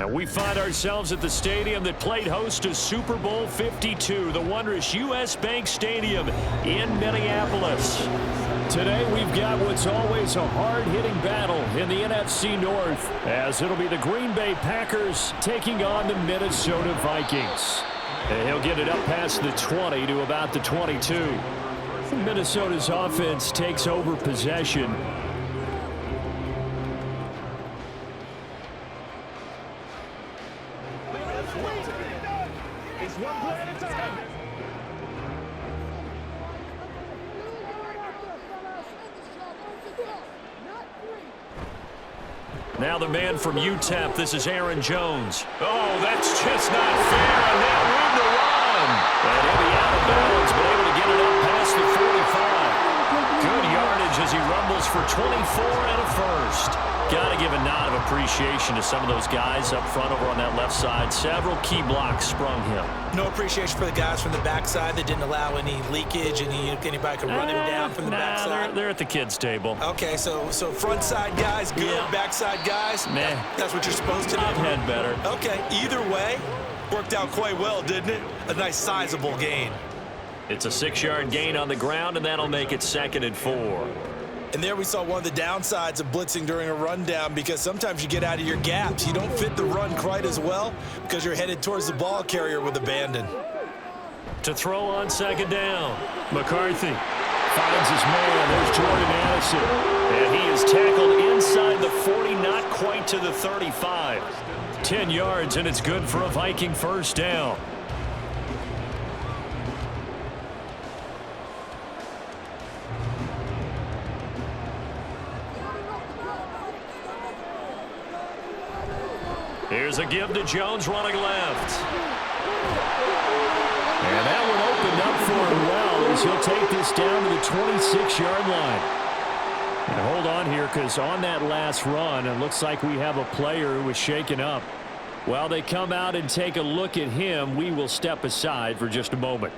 And we find ourselves at the stadium that played host to Super Bowl 52, the wondrous U.S. Bank Stadium in Minneapolis. Today we've got what's always a hard-hitting battle in the NFC North, as it'll be the Green Bay Packers taking on the Minnesota Vikings. And he'll get it up past the 20 to about the 22. Minnesota's offense takes over possession. Now the man from UTEP, this is Aaron Jones. Oh, that's just not fair, and now room to run. And he'll be out of bounds, but able to get it up past the 45. Good yardage as he rumbles for 24 and a first. Got to give a nod of appreciation to some of those guys up front over on that left side. Several key blocks sprung him. No appreciation for the guys from the backside that didn't allow any leakage, anybody could run him down from the backside. They're at the kids' table. Okay, so front side guys good, yeah. Backside guys, meh. That's what you're supposed to do. I've had better. Okay, either way, worked out quite well, didn't it? A nice sizable gain. It's a 6-yard gain on the ground, and that'll make it 2nd and 4. And there we saw one of the downsides of blitzing during a rundown, because sometimes you get out of your gaps. You don't fit the run quite as well because you're headed towards the ball carrier with abandon. To throw on 2nd down, McCarthy finds his man. There's Jordan Addison. And he is tackled inside the 40, not quite to the 35. 10 yards, and it's good for a Viking first down. Here's a give to Jones running left. And that one opened up for him well as he'll take this down to the 26-yard line. And hold on here, because on that last run, it looks like we have a player who was shaken up. While they come out and take a look at him, we will step aside for just a moment.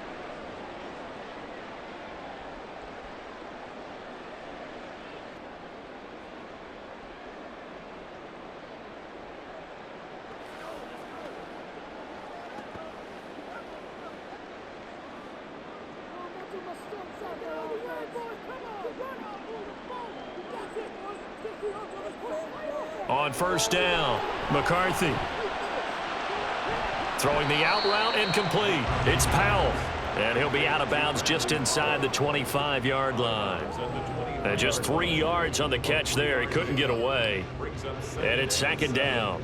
On first down, McCarthy. Throwing the out route incomplete. It's Powell. And he'll be out of bounds just inside the 25-yard line. And just 3 yards on the catch there. He couldn't get away. And it's 2nd down.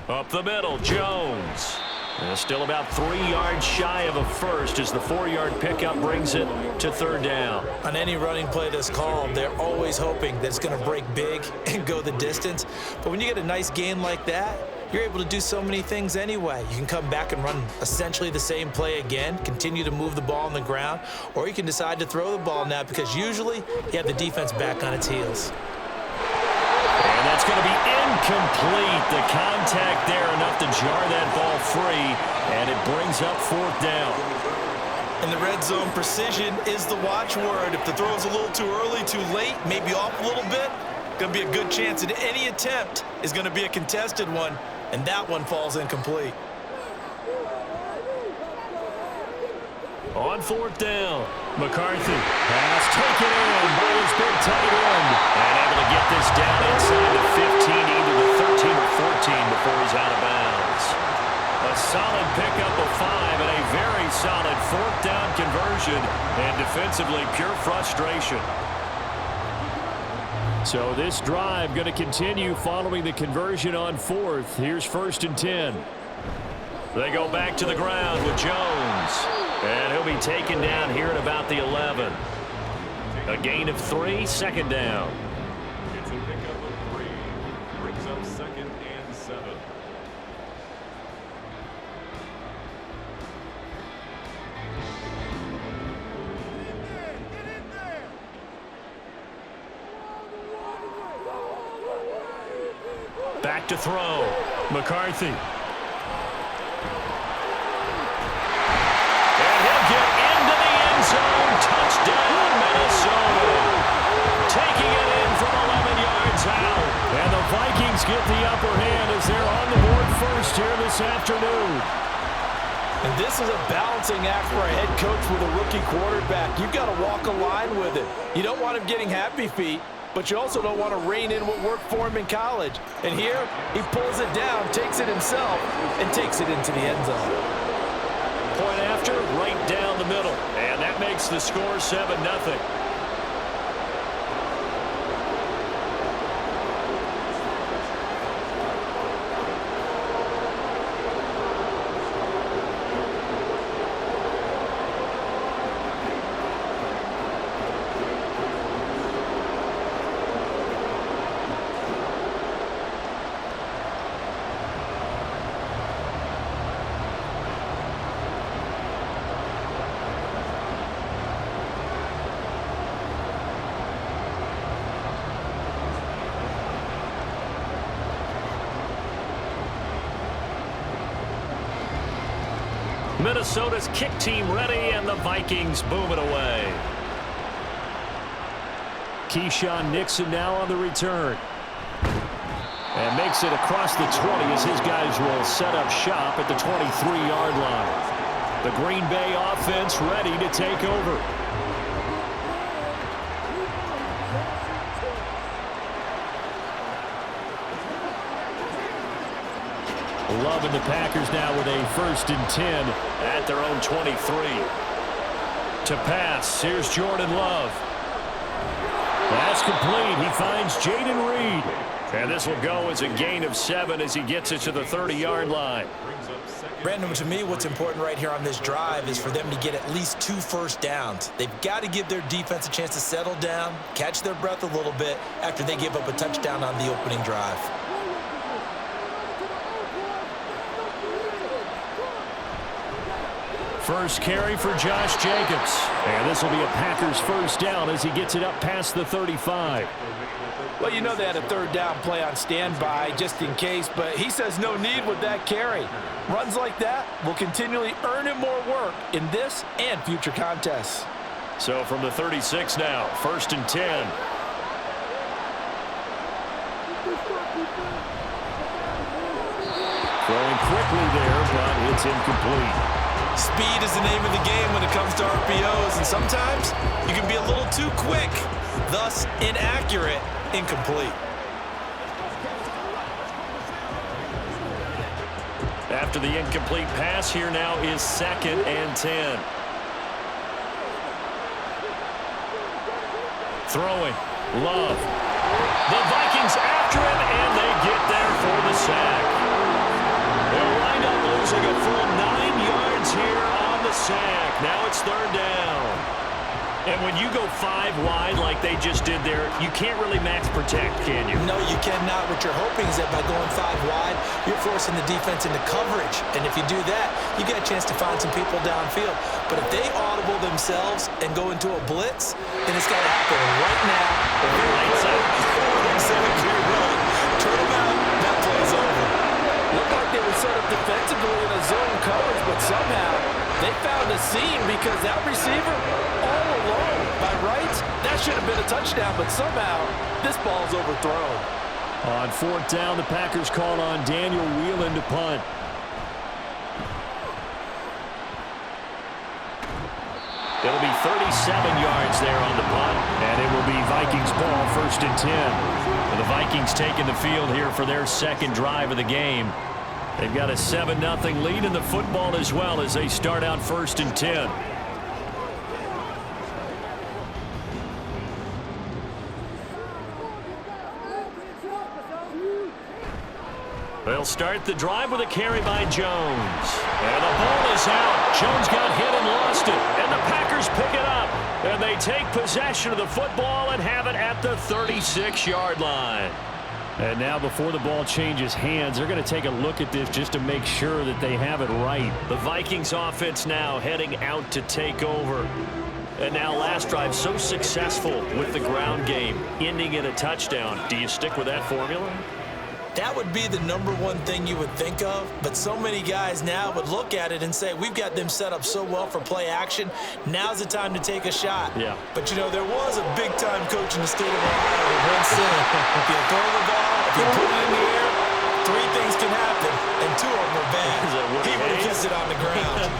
Up the middle, Jones. Still about 3 yards shy of a first as the 4-yard pickup brings it to 3rd down. On any running play that's called, they're always hoping that it's going to break big and go the distance. But when you get a nice gain like that, you're able to do so many things anyway. You can come back and run essentially the same play again, continue to move the ball on the ground, or you can decide to throw the ball now because usually you have the defense back on its heels. And that's going to be incomplete. The contact there enough to jar that ball free, and it brings up 4th down. And the red zone precision is the watchword. If the throw's a little too early, too late, maybe off a little bit, going to be a good chance that any attempt is going to be a contested one, and that one falls incomplete. On 4th down, McCarthy pass taken in by his big tight end. And able to get this down inside the 15, either the 13 or 14 before he's out of bounds. A solid pickup of 5 and a very solid 4th down conversion. And defensively, pure frustration. So this drive going to continue following the conversion on 4th. Here's 1st and 10. They go back to the ground with Jones. And he'll be taken down here at about the 11. A gain of 3, 2nd down. It's a pickup of 3. Brings up 2nd and 7. Back to throw. McCarthy. And he'll get into the this afternoon. And this is a balancing act for a head coach with a rookie quarterback. You've got to walk a line with it. You don't want him getting happy feet, but you also don't want to rein in what worked for him in college. And here, he pulls it down, takes it himself, and takes it into the end zone. Point after, right down the middle. And that makes the score 7-0. Minnesota's kick team ready, and the Vikings boom it away. Keyshawn Nixon now on the return. And makes it across the 20 as his guys will set up shop at the 23-yard line. The Green Bay offense ready to take over. Love and the Packers now with a 1st and 10 at their own 23. To pass, here's Jordan Love. That's complete. He finds Jaden Reed. And this will go as a gain of 7 as he gets it to the 30-yard line. Brandon, to me, what's important right here on this drive is for them to get at least 2 first downs. They've got to give their defense a chance to settle down, catch their breath a little bit after they give up a touchdown on the opening drive. First carry for Josh Jacobs. And this will be a Packers first down as he gets it up past the 35. Well, you know they had a 3rd down play on standby just in case, but he says no need with that carry. Runs like that will continually earn him more work in this and future contests. So from the 36 now, 1st and 10. Throwing quickly there, but it's incomplete. Speed is the name of the game when it comes to RPOs, and sometimes you can be a little too quick, thus inaccurate, incomplete. After the incomplete pass, here now is 2nd and 10. Throwing, Love. The Vikings after him, and they get there for the sack. They'll wind up losing a full 9 yards here on the sack. Now it's 3rd down. And when you go 5 wide like they just did there, you can't really max protect, can you? No, you cannot. What you're hoping is that by going 5 wide, you're forcing the defense into coverage. And if you do that, you get a chance to find some people downfield. But if they audible themselves and go into a blitz, then it's got to happen right now. Lights out. Exactly right. Turn them out. That play's over. Looked like they were set up defensively in a zone coverage, but somehow they found a seam because that receiver all alone. By rights, that should have been a touchdown, but somehow this ball's overthrown. On 4th down, the Packers call on Daniel Whelan to punt. It'll be 37 yards there on the punt, and it will be Vikings ball, 1st and 10. And the Vikings taking the field here for their 2nd drive of the game. They've got a 7-0 lead in the football as well as they start out 1st and 10. They'll start the drive with a carry by Jones. And the ball is out. Jones got hit and lost it. And the Packers pick it up. And they take possession of the football and have it at the 36-yard line. And now before the ball changes hands, they're going to take a look at this just to make sure that they have it right. The Vikings offense now heading out to take over. And now last drive so successful with the ground game, ending in a touchdown. Do you stick with that formula? That would be the #1 thing you would think of, but so many guys now would look at it and say, we've got them set up so well for play action, now's the time to take a shot. Yeah. But, you know, there was a big-time coach in the state of Ohio who once said, if you throw the ball, if you put it in the air, 3 things can happen, and and two of them are bad. He would have kept it on the ground.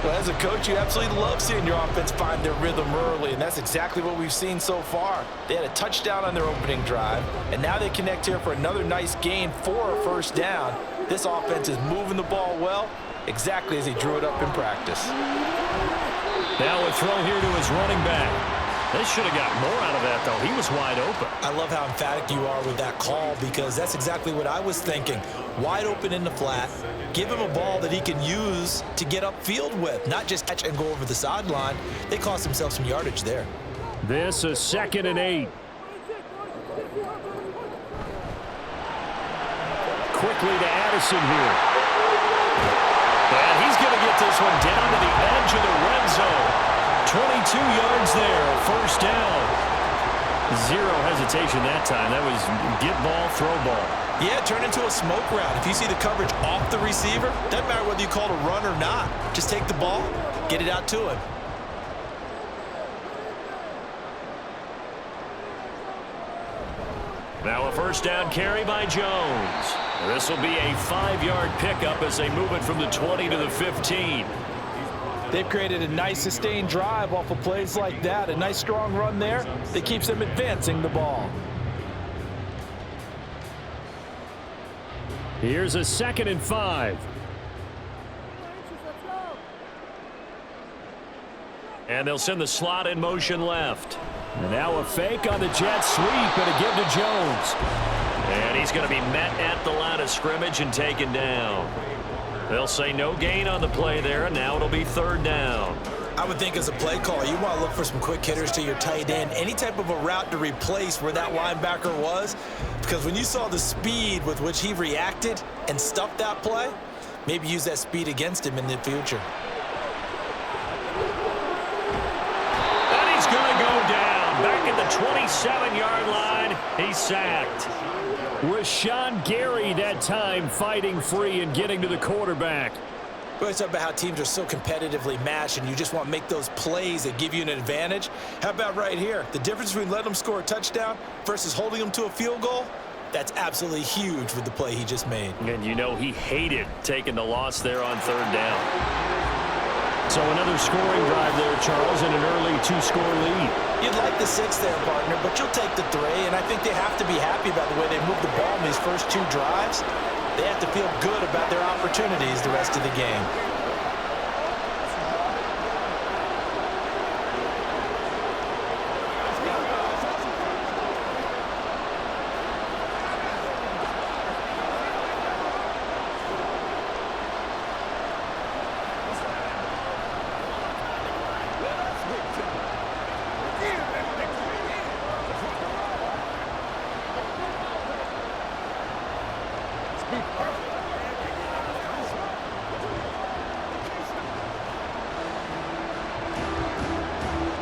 Well, as a coach, you absolutely love seeing your offense find their rhythm early, and that's exactly what we've seen so far. They had a touchdown on their opening drive, and now they connect here for another nice gain for a first down. This offense is moving the ball well, exactly as he drew it up in practice. Now a throw here to his running back. They should have got more out of that, though. He was wide open. I love how emphatic you are with that call because that's exactly what I was thinking. Wide open in the flat. Give him a ball that he can use to get upfield with, not just catch and go over the sideline. They cost themselves some yardage there. This is 2nd and 8. Quickly to Addison here. And he's going to get this one down to the edge of the red zone. 22 yards there, first down. Zero hesitation that time. That was get ball, throw ball. Yeah, turn into a smoke route. If you see the coverage off the receiver, doesn't matter whether you call it a run or not. Just take the ball, get it out to him. Now a first down carry by Jones. This will be a 5-yard pickup as they move it from the 20 to the 15. They've created a nice sustained drive off of plays like that. A nice strong run there that keeps them advancing the ball. Here's a 2nd and 5. And they'll send the slot in motion left. And now a fake on the jet sweep and a give to Jones. And he's going to be met at the line of scrimmage and taken down. They'll say no gain on the play there, and now it'll be 3rd down. I would think as a play call, you want to look for some quick hitters to your tight end, any type of a route to replace where that linebacker was, because when you saw the speed with which he reacted and stuffed that play, maybe use that speed against him in the future. And he's going to go down, back at the 27-yard line. He's sacked. Rashawn Gary that time fighting free and getting to the quarterback. We always talk about how teams are so competitively matched and you just want to make those plays that give you an advantage. How about right here? The difference between letting them score a touchdown versus holding them to a field goal, that's absolutely huge with the play he just made. And you know he hated taking the loss there on 3rd down. So another scoring drive there, Charles, and an early 2-score lead. You'd like the 6 there, partner, but you'll take the 3, and I think they have to be happy about the way they moved the ball in these first 2 drives. They have to feel good about their opportunities the rest of the game.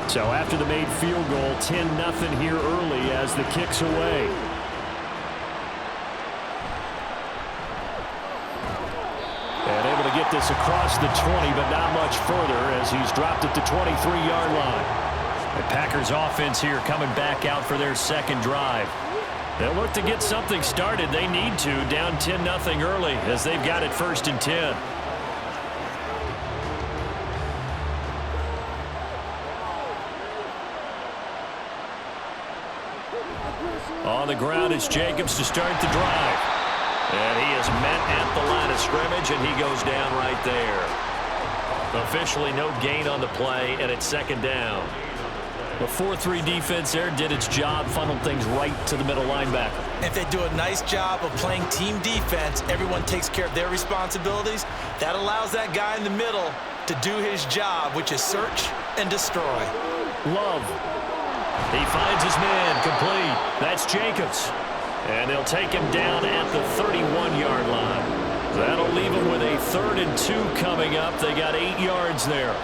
So after the made field goal, 10-0 here early as the kick's away. And able to get this across the 20, but not much further as he's dropped at the 23-yard line. The Packers offense here coming back out for their 2nd drive. They'll look to get something started. They need to, down 10-0 early as they've got it 1st and 10. On the ground is Jacobs to start the drive. And he is met at the line of scrimmage, and he goes down right there. Officially no gain on the play, and it's 2nd down. The 4-3 defense there did its job, funneled things right to the middle linebacker. If they do a nice job of playing team defense, everyone takes care of their responsibilities. That allows that guy in the middle to do his job, which is search and destroy. Love. He finds his man complete. That's Jacobs. And they'll take him down at the 31-yard line. That'll leave him with a 3rd and 2 coming up. They got 8 yards there.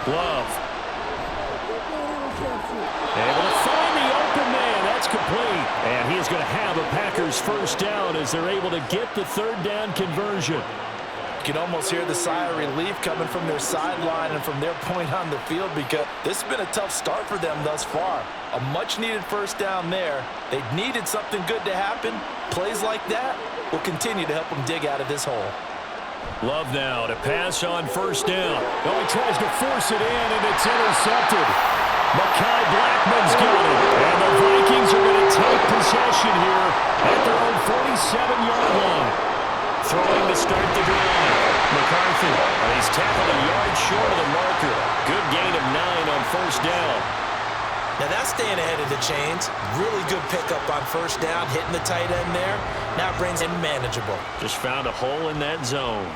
Love. Able to find the open man. That's complete. And he is going to have a Packers 1st down as they're able to get the 3rd down conversion. can almost hear the sigh of relief coming from their sideline and from their point on the field, because this has been a tough start for them thus far. A much-needed first down there. They needed something good to happen. Plays like that will continue to help them dig out of this hole. Love now to pass on first down. Oh, he tries to force it in, and it's intercepted. Mekhi Blackman's got it. And the Vikings are going to take possession here at their own 47-yard line. Throwing to start the drive. McCarthy. He's tackled a yard short of the marker. Good gain of 9 on first down. Now that's staying ahead of the chains. Really good pickup on first down, hitting the tight end there. Now it brings him manageable. Just found a hole in that zone.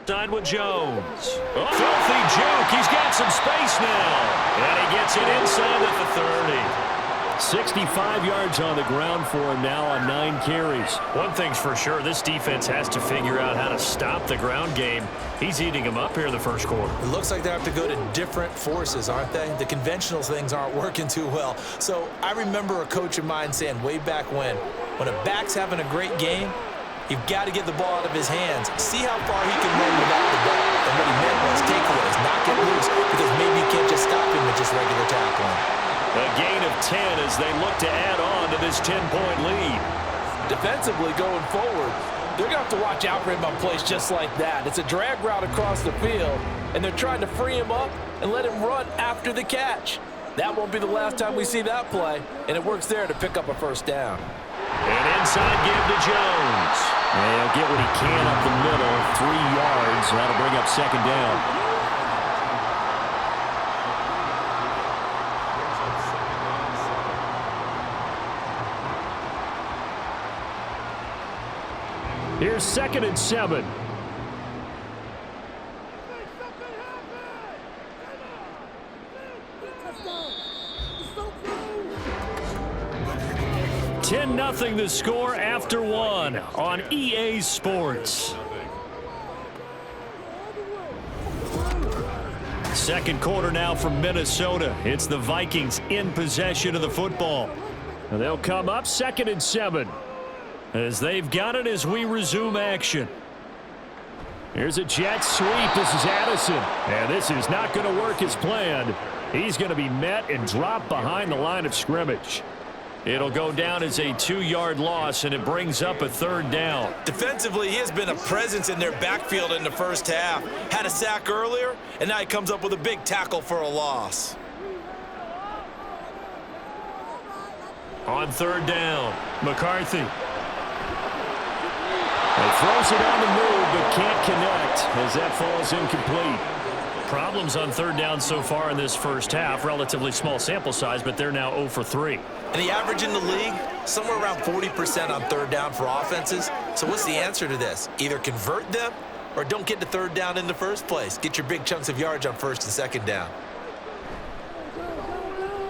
Side with Jones. Oh, filthy juke. He's got some space now. And he gets it inside at the 30. 65 yards on the ground for him now on 9 carries. One thing's for sure, this defense has to figure out how to stop the ground game. He's eating them up here in the first quarter. It looks like they have to go to different forces, aren't they? The conventional things aren't working too well. So I remember a coach of mine saying way back when a back's having a great game, you've got to get the ball out of his hands. See how far he can run without the ball. And what he meant was takeaways, not get loose, because maybe you can't just stop him with just regular tackling. A gain of 10 as they look to add on to this 10-point lead. Defensively going forward, they're going to have to watch out for him on plays just like that. It's a drag route across the field, and they're trying to free him up and let him run after the catch. That won't be the last time we see that play, and it works there to pick up a first down. And inside give to Jones. And he'll get what he can up the middle, 3 yards. That'll bring up second down. Here's 2nd and 7. Nothing the score after 1 on EA Sports. Second quarter now from Minnesota. It's the Vikings in possession of the football. And they'll come up 2nd and 7 as they've got it as we resume action. Here's a jet sweep. This is Addison. And this is not going to work as planned. He's going to be met and dropped behind the line of scrimmage. It'll go down as a 2-yard loss, and it brings up a 3rd down. Defensively, he has been a presence in their backfield in the first half. Had a sack earlier, and now he comes up with a big tackle for a loss. On 3rd down, McCarthy. He throws it on the move, but can't connect as that falls incomplete. Problems on 3rd down so far in this first half. Relatively small sample size, but they're now 0 for 3. And the average in the league, somewhere around 40% on 3rd down for offenses. So what's the answer to this? Either convert them or don't get to 3rd down in the first place. Get your big chunks of yards on 1st and 2nd down.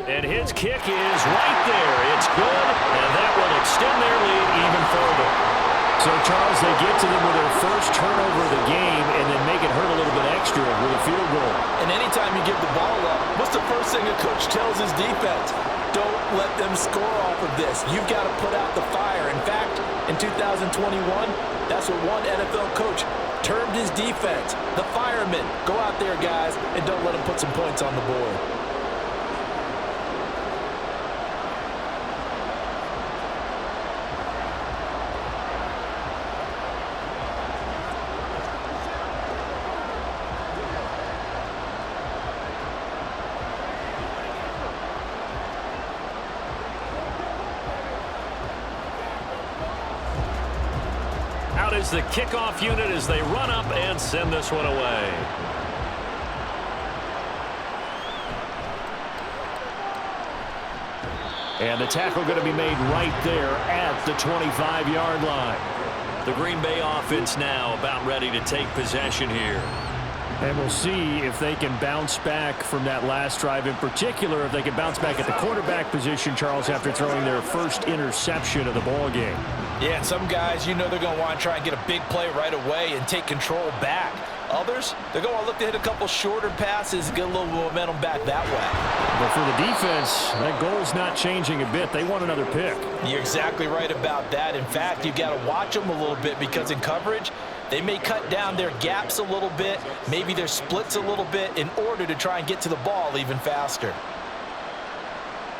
And his kick is right there. It's good, and that will extend their lead even further. So, Charles, they get to them with their first turnover of the game and then make it hurt a little bit extra with a field goal. And anytime you give the ball up, what's the first thing a coach tells his defense? Don't let them score off of this. You've got to put out the fire. In fact, in 2021, that's what one NFL coach termed his defense. The firemen. Go out there, guys, and don't let them put some points on the board. Is the kickoff unit as they run up and send this one away. And the tackle going to be made right there at the 25-yard line. The Green Bay offense now about ready to take possession here. And we'll see if they can bounce back from that last drive, in particular if they can bounce back at the quarterback position, Charles, after throwing their first interception of the ball game. Yeah, and some guys, you know they're going to want to try and get a big play right away and take control back. Others, they're going to look to hit a couple shorter passes and get a little momentum back that way. But for the defense, that goal's not changing a bit. They want another pick. You're exactly right about that. In fact, you've got to watch them a little bit because in coverage, They may cut down their gaps a little bit, maybe their splits a little bit in order to try and get to the ball even faster.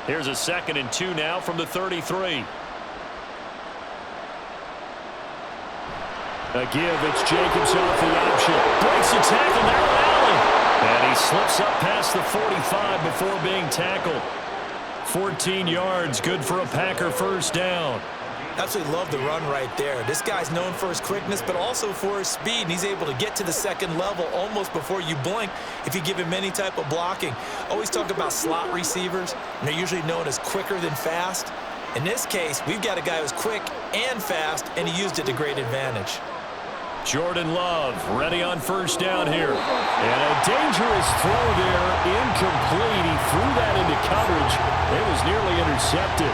Here's a 2nd and 2 now from the 33. A give, it's Jacobs off the option. Breaks the tackle, narrow alley. And he slips up past the 45 before being tackled. 14 yards, good for a Packer first down. Absolutely love the run right there. This guy's known for his quickness, but also for his speed, and he's able to get to the second level almost before you blink if you give him any type of blocking. Always talk about slot receivers, and they're usually known as quicker than fast. In this case, we've got a guy who's quick and fast, and he used it to great advantage. Jordan Love ready on first down here. And a dangerous throw there, incomplete. He threw that into coverage. It was nearly intercepted.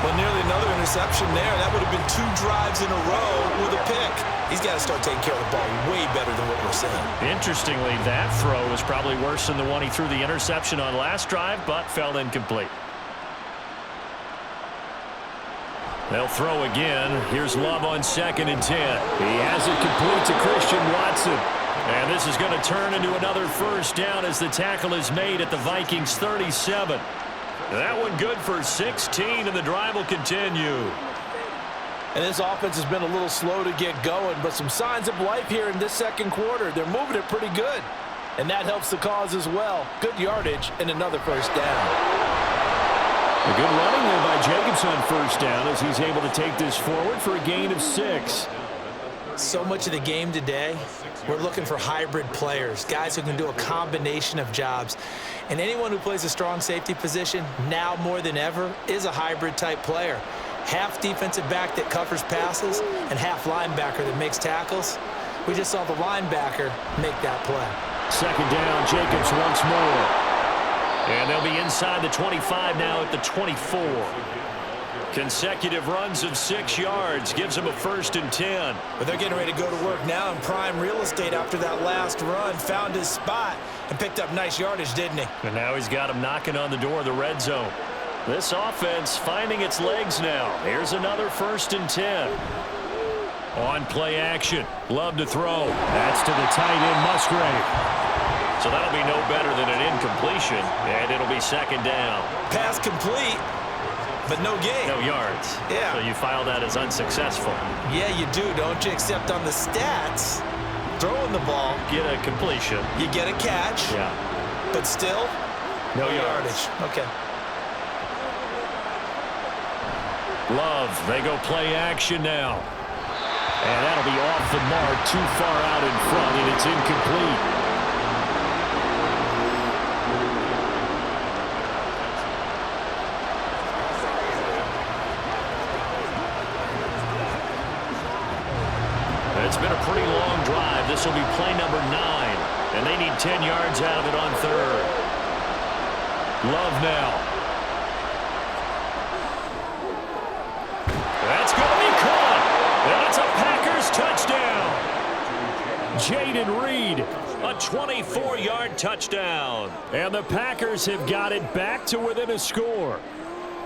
Well, nearly another interception there. That would have been 2 drives in a row with a pick. He's got to start taking care of the ball way better than what we're seeing. Interestingly, that throw was probably worse than the one he threw the interception on last drive, but fell incomplete. They'll throw again. Here's Love on 2nd and 10. He has it complete to Christian Watson. And this is going to turn into another first down as the tackle is made at the Vikings 37. That one good for 16, and the drive will continue. And this offense has been a little slow to get going, but some signs of life here in this second quarter. They're moving it pretty good, and that helps the cause as well. Good yardage and another first down. A good running there by Jacobs on first down as he's able to take this forward for a gain of 6. So much of the game today, we're looking for hybrid players, guys who can do a combination of jobs. And anyone who plays a strong safety position, now more than ever, is a hybrid type player. Half defensive back that covers passes and half linebacker that makes tackles. We just saw the linebacker make that play. 2nd down, Jacobs once more. And they'll be inside the 25 now at the 24. Consecutive runs of 6 yards gives them a 1st and 10. But they're getting ready to go to work now in prime real estate after that last run. Found his spot and picked up nice yardage, didn't he? And now he's got him knocking on the door of the red zone. This offense finding its legs now. Here's another 1st and 10. On play action. Love to throw. That's to the tight end, Musgrave. So that'll be no better than an incompletion, and it'll be 2nd down. Pass complete, but no gain. No yards. Yeah. So you file that as unsuccessful. Yeah, you do, don't you? Except on the stats, throwing the ball. Get a completion. You get a catch. Yeah. But still, no yardage. Okay. Love, they go play action now. And that'll be off the mark, too far out in front, and it's incomplete. It's been a pretty long drive. This will be play number 9, and they need 10 yards out of it on 3rd. Love now. That's going to be caught, and it's a Packers touchdown. Jaden Reed, a 24-yard touchdown. And the Packers have got it back to within a score.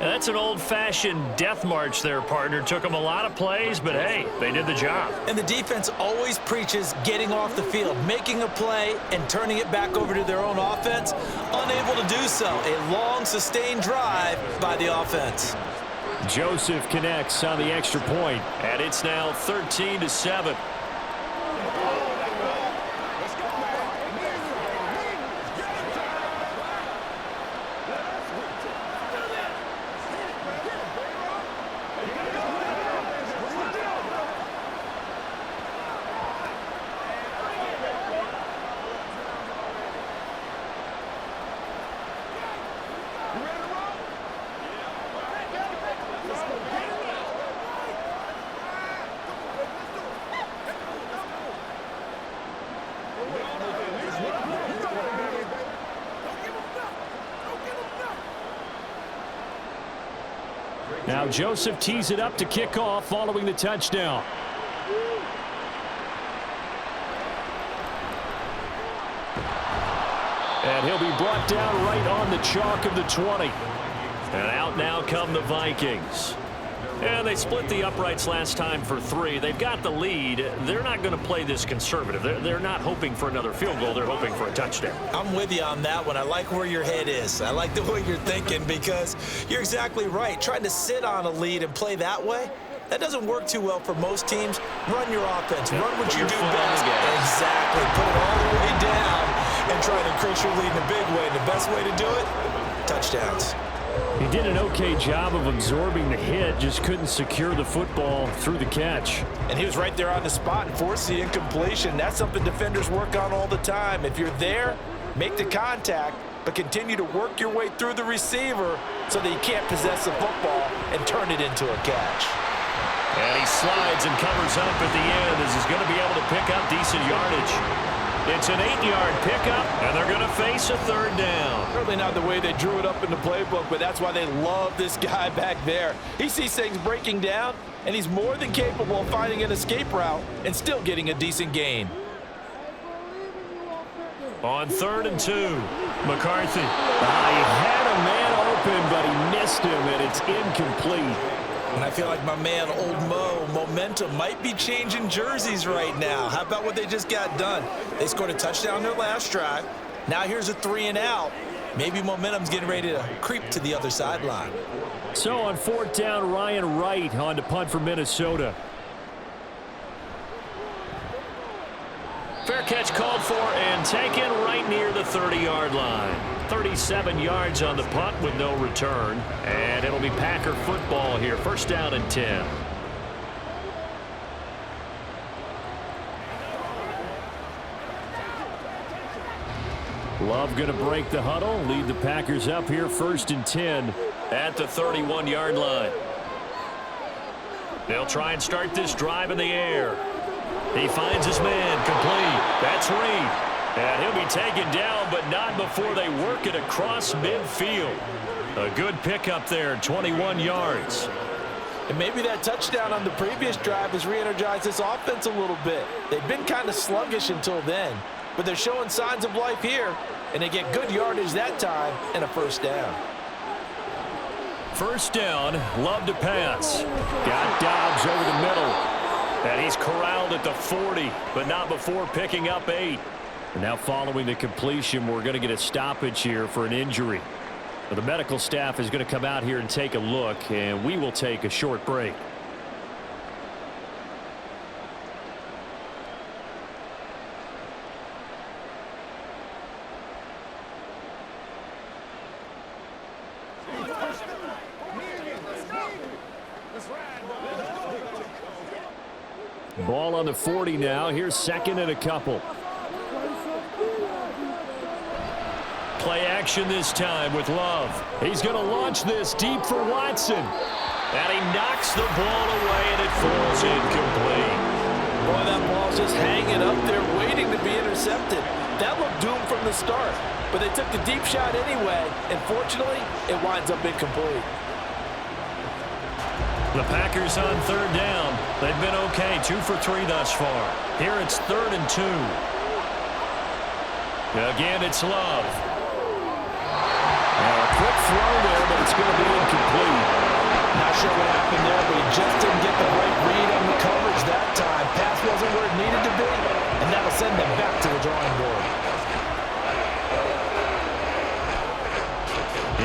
And that's an old-fashioned death march there, partner. Took them a lot of plays, but, hey, they did the job. And the defense always preaches getting off the field, making a play, and turning it back over to their own offense. Unable to do so. A long, sustained drive by the offense. Joseph connects on the extra point, and it's now 13-7. Now Joseph tees it up to kick off following the touchdown. And he'll be brought down right on the chalk of the 20. And out now come the Vikings. And they split the uprights last time for 3. They've got the lead. They're not going to play this conservative. They're not hoping for another field goal. They're hoping for a touchdown. I'm with you on that one. I like where your head is. I like the way you're thinking because you're exactly right. Trying to sit on a lead and play that way, that doesn't work too well for most teams. Run your offense. Run what you do best. Exactly. Put it all the way down and try to increase your lead in a big way. The best way to do it, touchdowns. He did an okay job of absorbing the hit, just couldn't secure the football through the catch. And he was right there on the spot and forced the incompletion. That's something defenders work on all the time. If you're there, make the contact, but continue to work your way through the receiver so that you can't possess the football and turn it into a catch. And he slides and covers up at the end as he's going to be able to pick up decent yardage. It's an 8-yard pickup, and they're going to face a 3rd down. Certainly not the way they drew it up in the playbook, but that's why they love this guy back there. He sees things breaking down, and he's more than capable of finding an escape route and still getting a decent gain. On 3rd and 2, McCarthy. He had a man open, but he missed him, and it's incomplete. And I feel like my man, Old Mo, momentum might be changing jerseys right now. How about what they just got done? They scored a touchdown their last drive. Now here's a 3 and out. Maybe momentum's getting ready to creep to the other sideline. So on 4th down, Ryan Wright on to punt for Minnesota. Fair catch called for and taken right near the 30-yard line. 37 yards on the punt with no return. And it'll be Packer football here. 1st down and 10. Love going to break the huddle. Lead the Packers up here 1st and 10 at the 31-yard line. They'll try and start this drive in the air. He finds his man complete. That's Reed. And he'll be taken down, but not before they work it across midfield. A good pickup there, 21 yards. And maybe that touchdown on the previous drive has re-energized this offense a little bit. They've been kind of sluggish until then, but they're showing signs of life here, and they get good yardage that time and a 1st down. 1st down, Love to pass. Got Dobbs over the middle. And he's corralled at the 40, but not before picking up 8. And now following the completion, we're going to get a stoppage here for an injury. Now, the medical staff is going to come out here and take a look, and we will take a short break. Ball on the 40 now. Here's 2nd and a couple. Play action this time with Love. He's going to launch this deep for Watson. And he knocks the ball away, and it falls incomplete. Boy, that ball's just hanging up there waiting to be intercepted. That looked doomed from the start, but they took the deep shot anyway, and fortunately, it winds up incomplete. The Packers on 3rd down. They've been okay, 2 for 3 thus far. Here it's 3rd and 2. Again, it's Love. Now a quick throw there, but it's going to be incomplete. Not sure what happened there, but he just didn't get the right read on the coverage that time. Pass wasn't where it needed to be, and that'll send them back to the drawing board.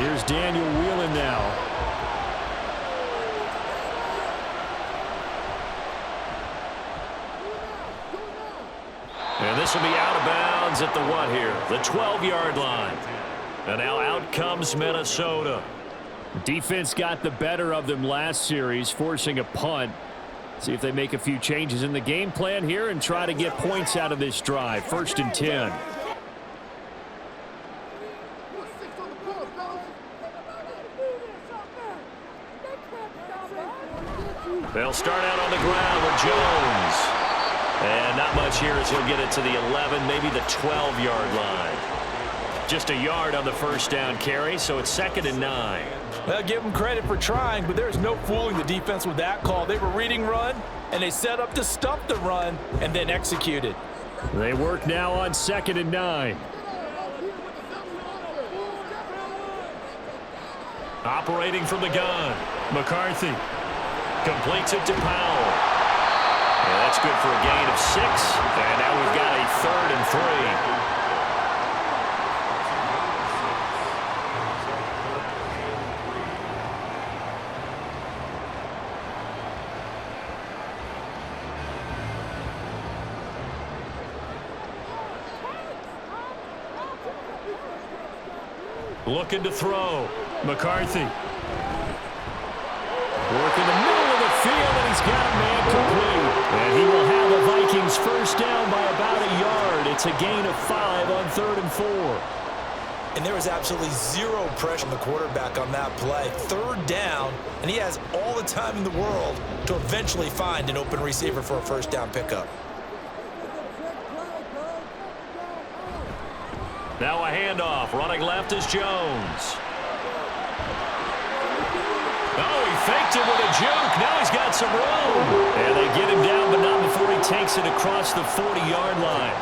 Here's Daniel Whelan now. And this will be out of bounds at the what here? The 12-yard line. And now out comes Minnesota. Defense got the better of them last series, forcing a punt. See if they make a few changes in the game plan here and try to get points out of this drive. 1st and 10. They'll start out on the ground with Jones. And not much here as he'll get it to the 11, maybe the 12-yard line. Just a yard on the 1st down carry, so it's 2nd and 9. Well, give them credit for trying, but there's no fooling the defense with that call. They were reading run, and they set up to stop the run and then executed. They work now on 2nd and 9. Operating from the gun, McCarthy. Completes it to Powell. And that's good for a gain of 6. And now we've got a 3rd and 3. Looking to throw. McCarthy. Working the middle of the field, and he's got a man complete. And he will have the Vikings first down by about a yard. It's a gain of 5 on 3rd and 4. And there was absolutely zero pressure on the quarterback on that play. 3rd down, and he has all the time in the world to eventually find an open receiver for a first down pickup. Now a handoff. Running left is Jones. Oh, he faked it with a juke. Now he's got some room. And they get him down, but not before he takes it across the 40-yard line.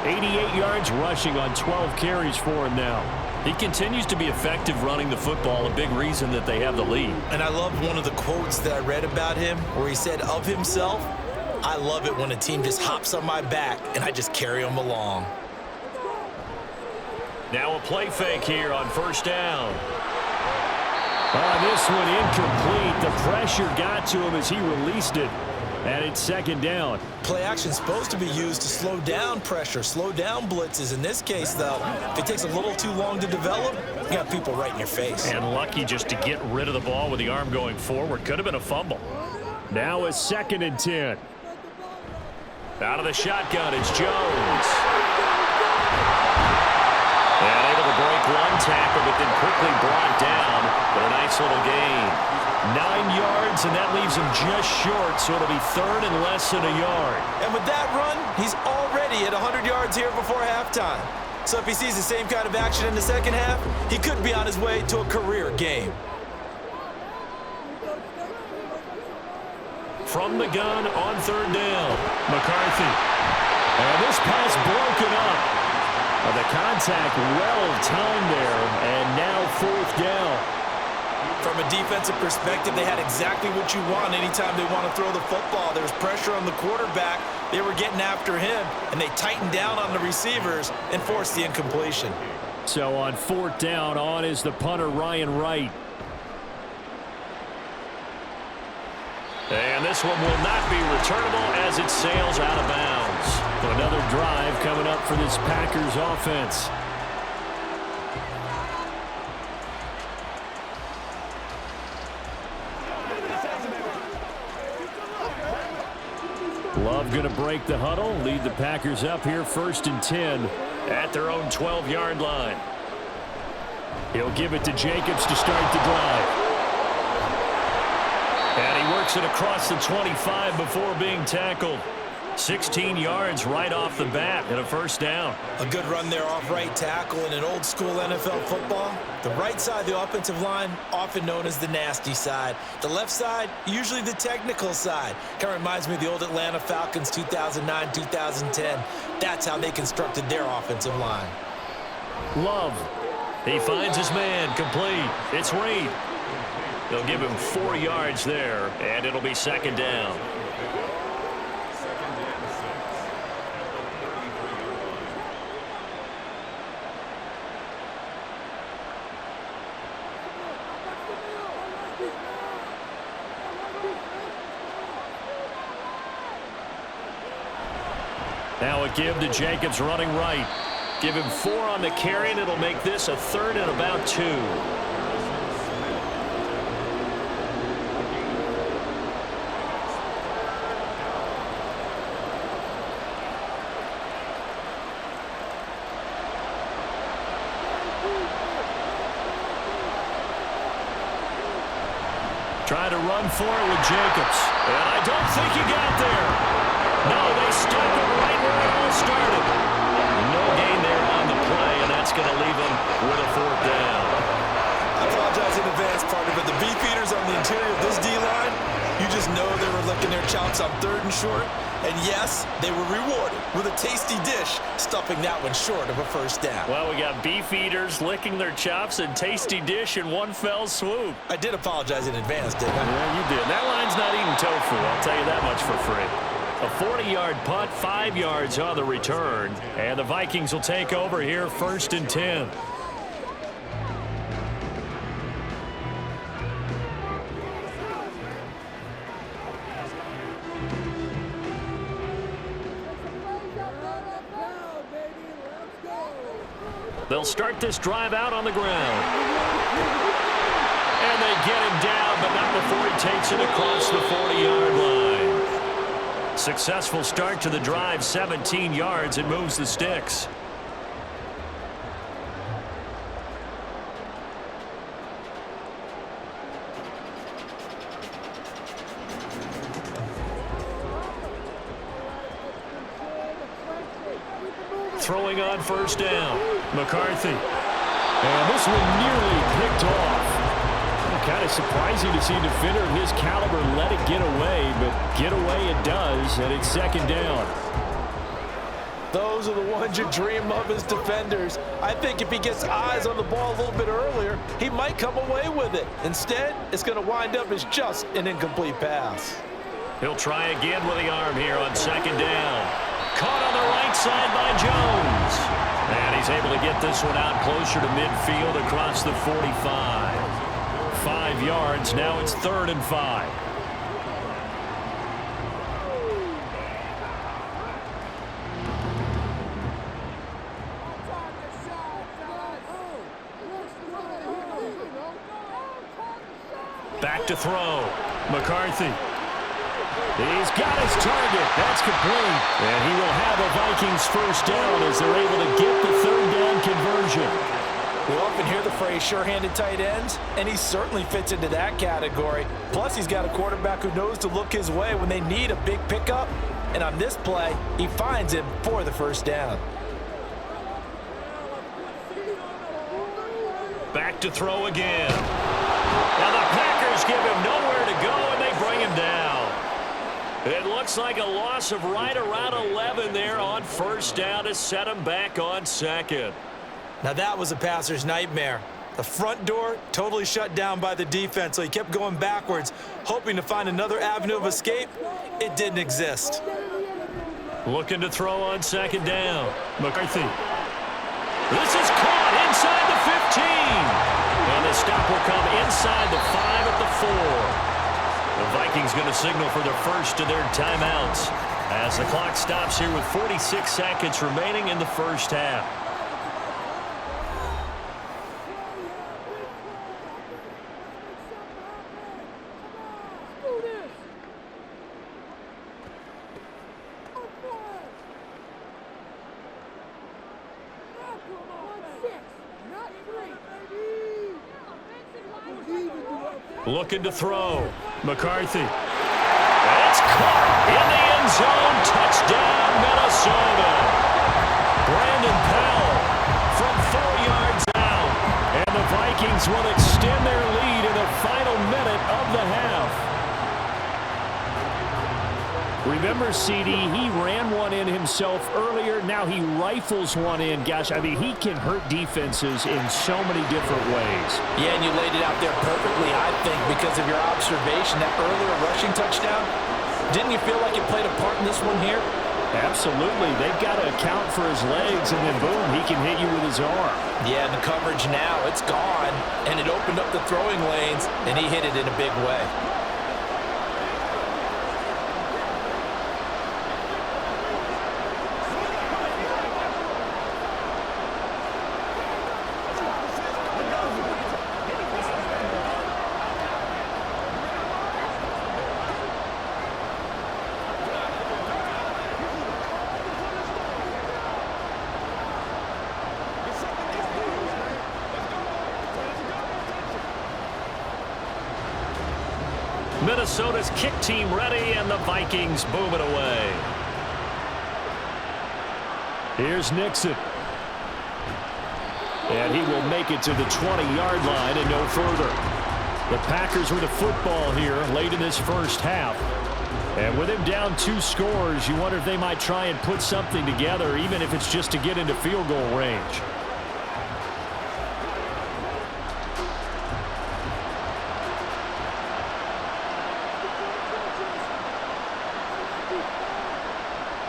88 yards rushing on 12 carries for him now. He continues to be effective running the football, a big reason that they have the lead. And I love one of the quotes that I read about him where he said of himself, "I love it when a team just hops on my back and I just carry them along." Now a play fake here on first down. Oh, this one incomplete. The pressure got to him as he released it. And it's 2nd down. Play action is supposed to be used to slow down pressure, slow down blitzes. In this case, though, if it takes a little too long to develop, you got people right in your face. And lucky just to get rid of the ball with the arm going forward. Could have been a fumble. Now a 2nd and 10. Out of the shotgun, it's Jones. And able to break one tackle, but then quickly brought down. But a nice little gain. 9 yards, and that leaves him just short, so it'll be 3rd and less than a yard. And with that run, he's already at 100 yards here before halftime. So if he sees the same kind of action in the second half, he could be on his way to a career game. From the gun on 3rd down, McCarthy. And this pass broken up. The contact well timed there, and now 4th down. From a defensive perspective, they had exactly what you want anytime they want to throw the football. There was pressure on the quarterback. They were getting after him, and they tightened down on the receivers and forced the incompletion. So on 4th down, on is the punter, Ryan Wright. And this one will not be returnable as it sails out of bounds. Another drive coming up for this Packers offense. Love going to break the huddle, lead the Packers up here 1st and 10 at their own 12-yard line. He'll give it to Jacobs to start the drive. And he works it across the 25 before being tackled. 16 yards right off the bat and a first down. A good run there off right tackle in an old school NFL football. The right side of the offensive line, often known as the nasty side. The left side, usually the technical side. Kind of reminds me of the old Atlanta Falcons 2009, 2010. That's how they constructed their offensive line. Love. He finds his man complete. It's Reed. They'll give him 4 yards there, and it'll be 2nd down. Now a give to Jacobs running right. Give him 4 on the carry, and it'll make this a 3rd and about 2. Trying to run for it with Jacobs. And I don't think he got there. No, they stuck him right where it all started. No gain there on the play, and that's going to leave him with a 4th down. I apologize in advance, partner, but the beef eaters on the interior of this D-line, you just know they were licking their chops on 3rd and short. And yes, they were rewarded with a tasty dish, stuffing that one short of a first down. Well, we got beef eaters licking their chops and tasty dish in one fell swoop. I did apologize in advance, didn't I? Yeah, you did. That line's not eating tofu, I'll tell you that much for free. A 40-yard punt, 5 yards on the return. And the Vikings will take over here, 1st and 10. They'll start this drive out on the ground. And they get him down, but not before he takes it across the 40-yard line. Successful start to the drive, 17 yards. It moves the sticks. Throwing on 1st down. McCarthy. And this one nearly picked off. Kind of surprising to see a defender of his caliber let it get away, but get away it does, and it's 2nd down. Those are the ones you dream of as defenders. I think if he gets eyes on the ball a little bit earlier, he might come away with it. Instead, it's going to wind up as just an incomplete pass. He'll try again with the arm here on 2nd down. Caught on the right side by Jones. And he's able to get this one out closer to midfield across the 45. 5 yards. Now it's 3rd and 5. Back to throw. McCarthy. He's got his target. That's complete. And he will have a Vikings 1st down as they're able to get the 3rd down conversion. We often hear the phrase sure-handed tight ends, and he certainly fits into that category. Plus, he's got a quarterback who knows to look his way when they need a big pickup. And on this play, he finds him for the 1st down. Back to throw again. Now the Packers give him nowhere to go, and they bring him down. It looks like a loss of right around 11 there on 1st down to set him back on 2nd. Now that was a passer's nightmare. The front door totally shut down by the defense, so he kept going backwards, hoping to find another avenue of escape. It didn't exist. Looking to throw on 2nd down. McCarthy. This is caught inside the 15. And the stop will come inside the 5 at the 4. The Vikings going to signal for their first of their timeouts as the clock stops here with 46 seconds remaining in the 1st half. Looking to throw. McCarthy. It's caught in the end zone. Touchdown, Minnesota. Brandon Powell from 4 yards out. And the Vikings will extend their lead in the final minute of the half. Remember, CD, he ran one in himself earlier. Now he rifles one in. Gosh, I mean, he can hurt defenses in so many different ways. Yeah, and you laid it out there perfectly, I think, because of your observation. That earlier rushing touchdown, didn't you feel like it played a part in this one here? Absolutely. They've got to account for his legs, and then boom, he can hit you with his arm. Yeah, and the coverage now, it's gone, and it opened up the throwing lanes, and he hit it in a big way. Minnesota's kick team ready, and the Vikings boom it away. Here's Nixon. And he will make it to the 20-yard line and no further. The Packers with the football here late in this 1st half. And with him down 2 scores, you wonder if they might try and put something together, even if it's just to get into field goal range.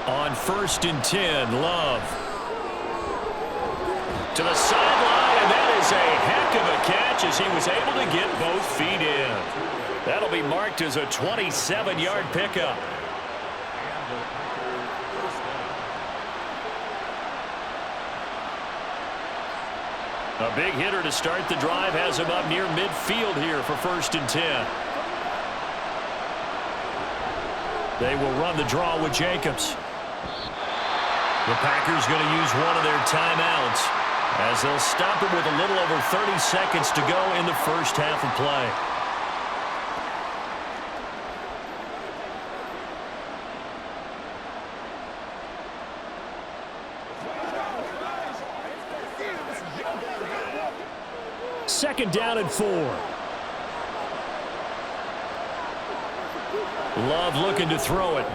On 1st and 10, Love. To the sideline, and that is a heck of a catch as he was able to get both feet in. That'll be marked as a 27-yard pickup. A big hitter to start the drive has him up near midfield here for 1st and 10. They will run the draw with Jacobs. The Packers going to use one of their timeouts as they'll stop it with a little over 30 seconds to go in the first half of play. Second down and 4. Love looking to throw it.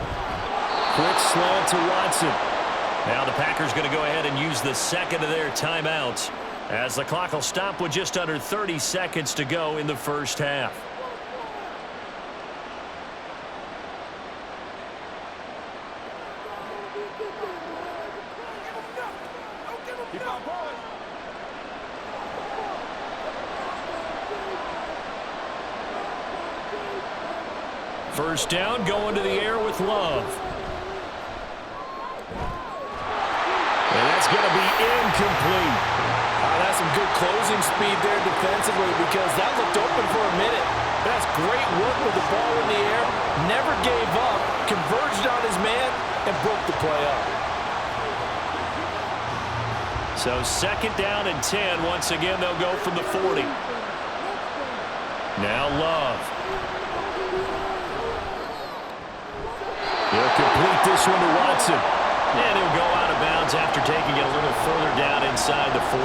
Quick slant to Watson. Now the Packers going to go ahead and use the second of their timeouts as the clock will stop with just under 30 seconds to go in the first half. First down, going to the air with Love. And that's going to be incomplete. That's some good closing speed there defensively because that looked open for a minute. That's great work with the ball in the air. Never gave up, converged on his man, and broke the play up. So second down and 10. Once again, they'll go from the 40. Now Love. He'll complete this one to Watson. And he'll go out of bounds after taking it a little further down inside the 40.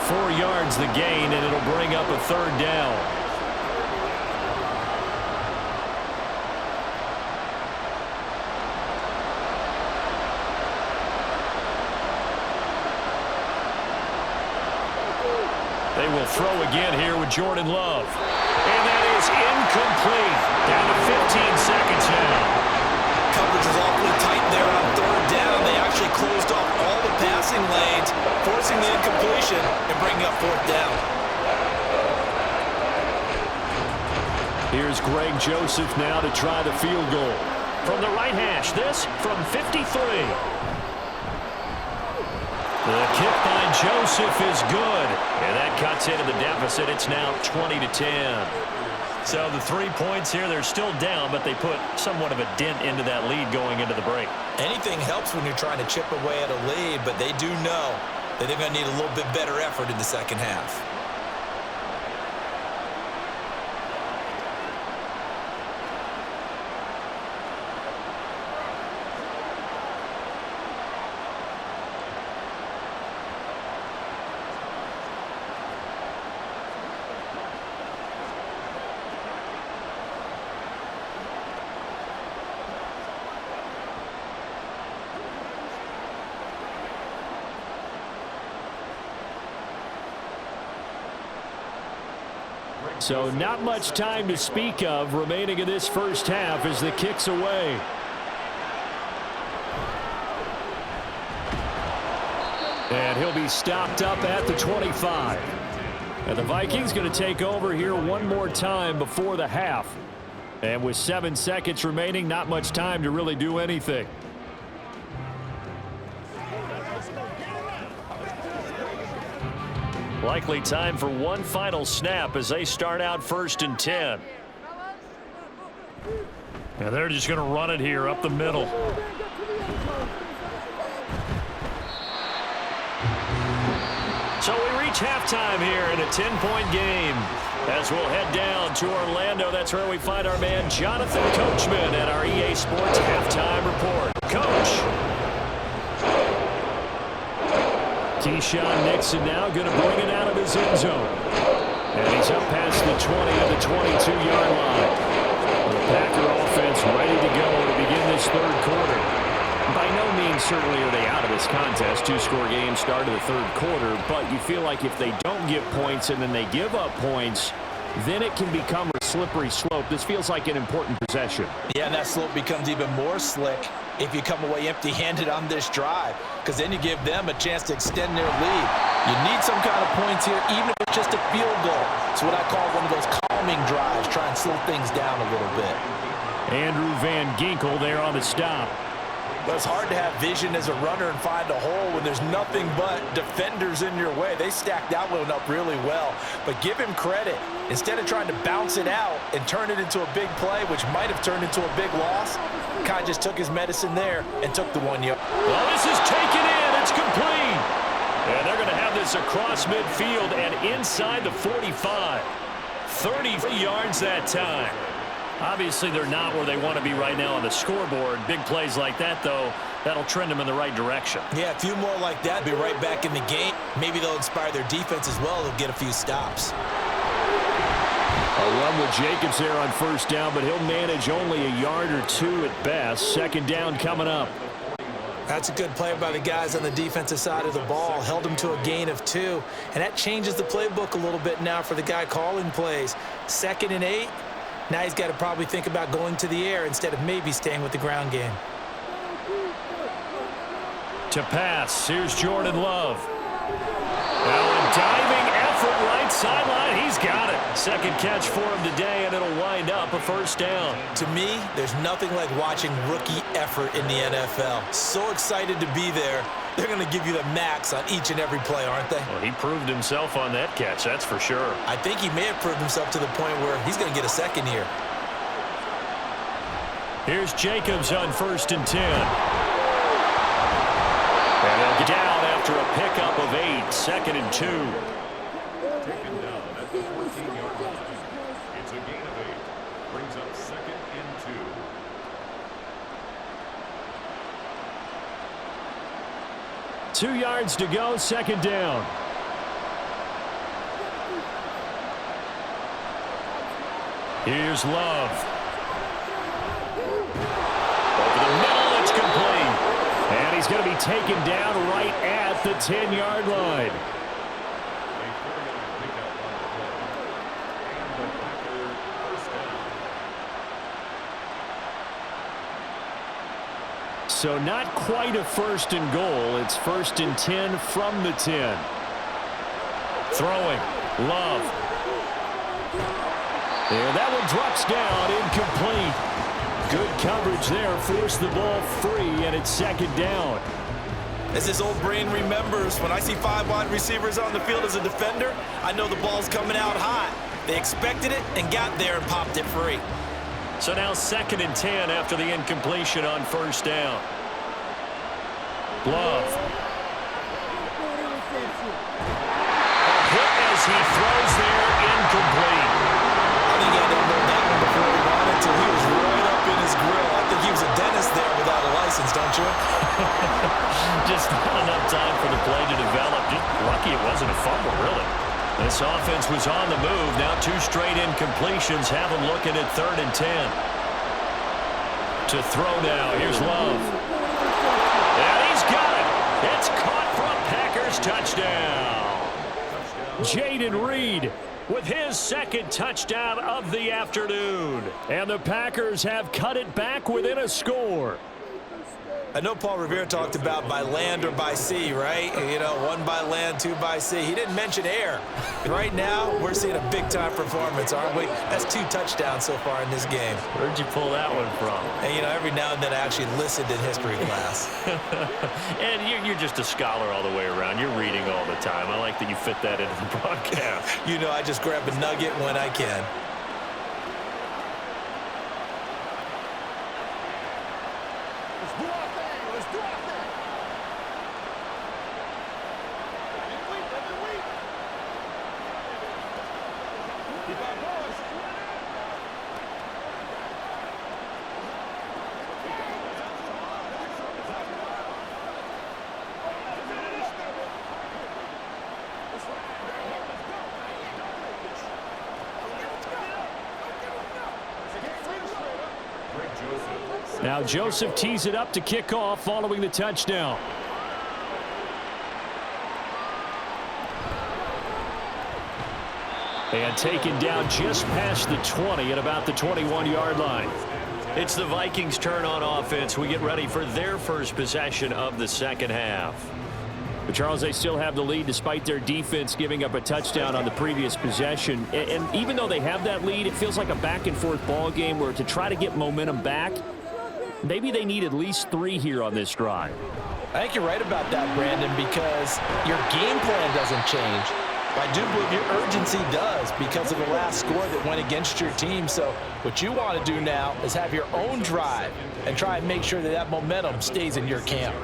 4 yards the gain, and it'll bring up a third down. They will throw again here with Jordan Love. And that is incomplete. Down to 15 seconds now. Coverage was awfully tight there on third down. They actually closed off all the passing lanes, forcing the incompletion and bringing up fourth down. Here's Greg Joseph now to try the field goal. From the right hash, this from 53. The kick by Joseph is good. And that cuts into the deficit. It's now 20-10. So the 3 points here, they're still down, but they put somewhat of a dent into that lead going into the break. Anything helps when you're trying to chip away at a lead, but they do know that they're going to need a little bit better effort in the second half. So not much time to speak of remaining in this first half as the kick's away. And he'll be stopped up at the 25. And the Vikings going to take over here one more time before the half. And with 7 seconds remaining, not much time to really do anything. Likely time for one final snap as they start out 1st and 10. And they're just going to run it here up the middle. So we reach halftime here in a 10-point game. As we'll head down to Orlando, that's where we find our man Jonathan Coachman at our EA Sports Halftime Report. Coach. Keyshawn Nixon now going to bring it out of his end zone. And he's up past the 20 of the 22-yard line. The Packer offense ready to go to begin this third quarter. By no means certainly are they out of this contest. Two-score game start of the third quarter, but you feel like if they don't get points and then they give up points, then it can become a slippery slope. This feels like an important possession. Yeah, and that slope becomes even more slick if you come away empty-handed on this drive, because then you give them a chance to extend their lead. You need some kind of points here, even if it's just a field goal. It's what I call one of those calming drives, try and slow things down a little bit. Andrew Van Ginkel there on the stop. But it's hard to have vision as a runner and find a hole when there's nothing but defenders in your way. They stacked that one up really well. But give him credit. Instead of trying to bounce it out and turn it into a big play, which might have turned into a big loss, Kai just took his medicine there and took the 1 yard. Well, this is taken in. It's complete. And they're going to have this across midfield and inside the 45. 33 yards that time. Obviously, they're not where they want to be right now on the scoreboard. Big plays like that, though, that'll trend them in the right direction. Yeah, a few more like that, be right back in the game. Maybe they'll inspire their defense as well. They'll get a few stops. A run with Jacobs there on first down, but he'll manage only a yard or two at best. Second down coming up. That's a good play by the guys on the defensive side of the ball. Held them to a gain of 2. And that changes the playbook a little bit now for the guy calling plays. 2nd and 8. Now he's got to probably think about going to the air instead of maybe staying with the ground game. To pass, here's Jordan Love. Now a diving effort right sideline. He's got it. Second catch for him today, and it'll wind up a first down. To me, there's nothing like watching rookie effort in the NFL. So excited to be there. They're going to give you the max on each and every play, aren't they? Well, he proved himself on that catch, that's for sure. I think he may have proved himself to the point where he's going to get a second here. Here's Jacobs on 1st and 10. And they'll get down after a pickup of 8. 2nd and 2. Taken down at the 14-yard line. It's a gain of 8. Brings up 2nd and 2. 2 yards to go, second down. Here's Love. Over the middle, it's complete. And he's going to be taken down right at the 10-yard line. So not quite a 1st and goal. It's 1st and 10 from the 10. Throwing. Love. And that one drops down, incomplete. Good coverage there. Forced the ball free, and it's 2nd down. As his old brain remembers, when I see 5 wide receivers on the field as a defender, I know the ball's coming out hot. They expected it and got there and popped it free. So now 2nd and 10 after the incompletion on 1st down. Love. A hit as he throws there, incomplete. I think he had to unload that one before he wanted to. He was right up in his grill. I think he was a dentist there without a license, don't you? Just not enough time for the play to develop. Just lucky it wasn't a fumble, really. This offense was on the move. Now 2 straight incompletions have them looking at 3rd and 10. To throw now. Here's Love. And he's got it. It's caught for a Packers touchdown. Jaden Reed with his 2nd touchdown of the afternoon. And the Packers have cut it back within a score. I know Paul Revere talked about by land or by sea, right? You know, 1 by land, 2 by sea. He didn't mention air. Right now, we're seeing a big-time performance, aren't we? That's 2 touchdowns so far in this game. Where'd you pull that one from? And, you know, every now and then I actually listened in history class. And you're just a scholar all the way around. You're reading all the time. I like that you fit that into the broadcast. You know, I just grab a nugget when I can. Now Joseph tees it up to kick off following the touchdown. And taken down just past the 20 at about the 21-yard line. It's the Vikings' turn on offense. We get ready for their first possession of the second half. But Charles, they still have the lead despite their defense giving up a touchdown on the previous possession. And even though they have that lead, it feels like a back-and-forth ball game where to try to get momentum back, maybe they need at least 3 here on this drive. I think you're right about that, Brandon, because your game plan doesn't change. I do believe your urgency does because of the last score that went against your team. So what you want to do now is have your own drive and try and make sure that that momentum stays in your camp.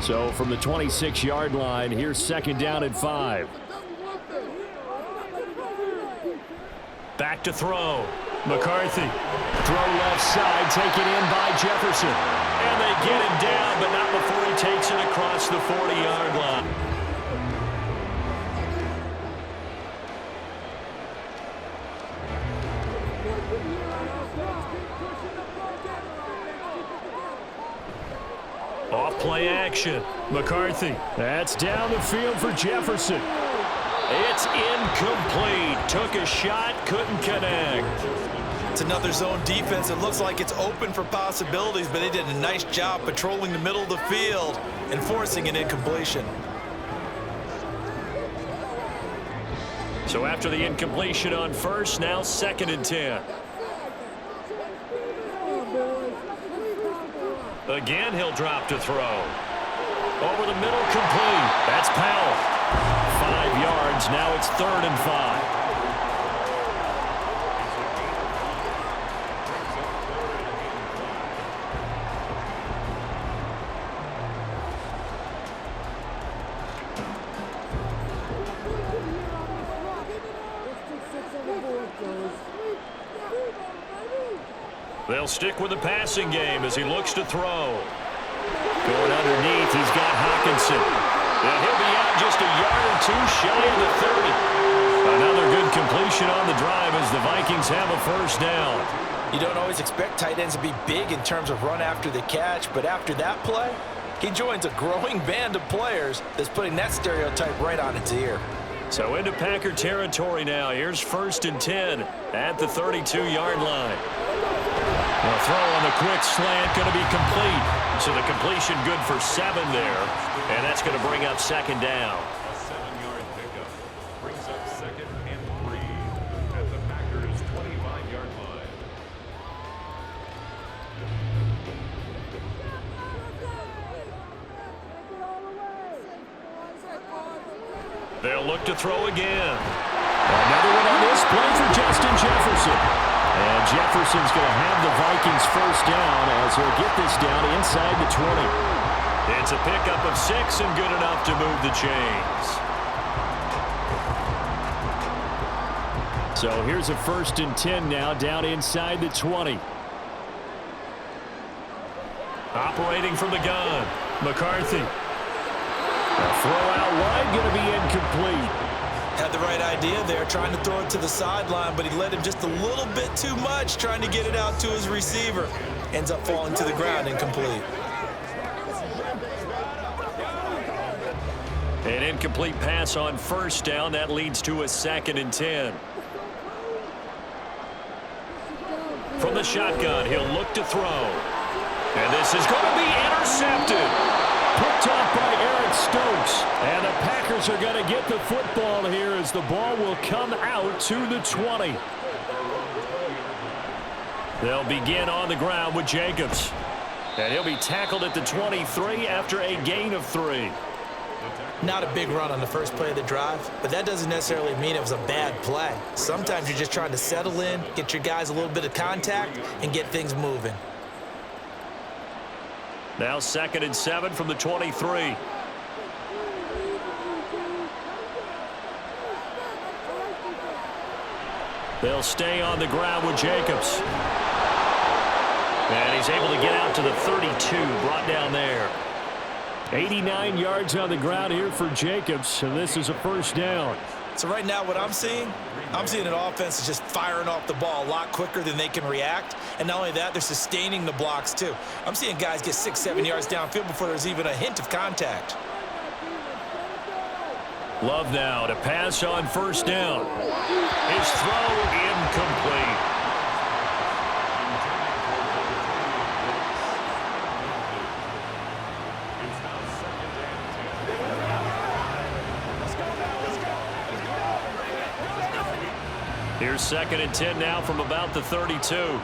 So from the 26-yard line, here's second down and 5. Back to throw. McCarthy. Throw left side, taken in by Jefferson. And they get him down, but not before he takes it across the 40-yard line. Off play action. McCarthy. That's down the field for Jefferson. It's incomplete. Took a shot, couldn't connect. It's another zone defense. It looks like it's open for possibilities, but they did a nice job patrolling the middle of the field and forcing an incompletion. So after the incompletion on first, now second and 10. Again, he'll drop to throw. Over the middle, complete. That's Powell. 5 yards. Now it's 3rd and 5. They'll stick with the passing game as he looks to throw. Going underneath, he's got Hawkinson. And he'll be out just a yard or 2 shy of the 30. Another good completion on the drive as the Vikings have a first down. You don't always expect tight ends to be big in terms of run after the catch, but after that play, he joins a growing band of players that's putting that stereotype right on its ear. So into Packer territory now. Here's 1st and 10 at the 32-yard line. The throw on the quick slant going to be complete. So the completion good for 7 there. And that's going to bring up second down. A 7-yard pickup brings up 2nd and 3 at the Packers' 25-yard line. They'll look to throw again. Another one on this play for Justin Jefferson. And Jefferson's going to have the Vikings first down as he'll get this down inside the 20. It's a pickup of 6 and good enough to move the chains. So here's a 1st and 10 now down inside the 20. Operating from the gun, McCarthy. A throw out wide, going to be incomplete. Had the right idea there, trying to throw it to the sideline, but he led him just a little bit too much, trying to get it out to his receiver. Ends up falling to the ground, incomplete. An incomplete pass on first down. That leads to a 2nd and 10. From the shotgun, he'll look to throw. And this is going to be intercepted. Picked off by Eric Stokes. And the Packers are going to get the football here as the ball will come out to the 20. They'll begin on the ground with Jacobs. And he'll be tackled at the 23 after a gain of 3. Not a big run on the first play of the drive, but that doesn't necessarily mean it was a bad play. Sometimes you're just trying to settle in, get your guys a little bit of contact, and get things moving. Now 2nd and 7 from the 23. They'll stay on the ground with Jacobs. And he's able to get out to the 32, brought down there. 89 yards on the ground here for Jacobs, and this is a first down. So right now what I'm seeing an offense is just firing off the ball a lot quicker than they can react. And not only that, they're sustaining the blocks too. I'm seeing guys get 6-7 yards downfield before there's even a hint of contact. Love now to pass on first down. His throw incomplete. Here's 2nd and 10 now from about the 32.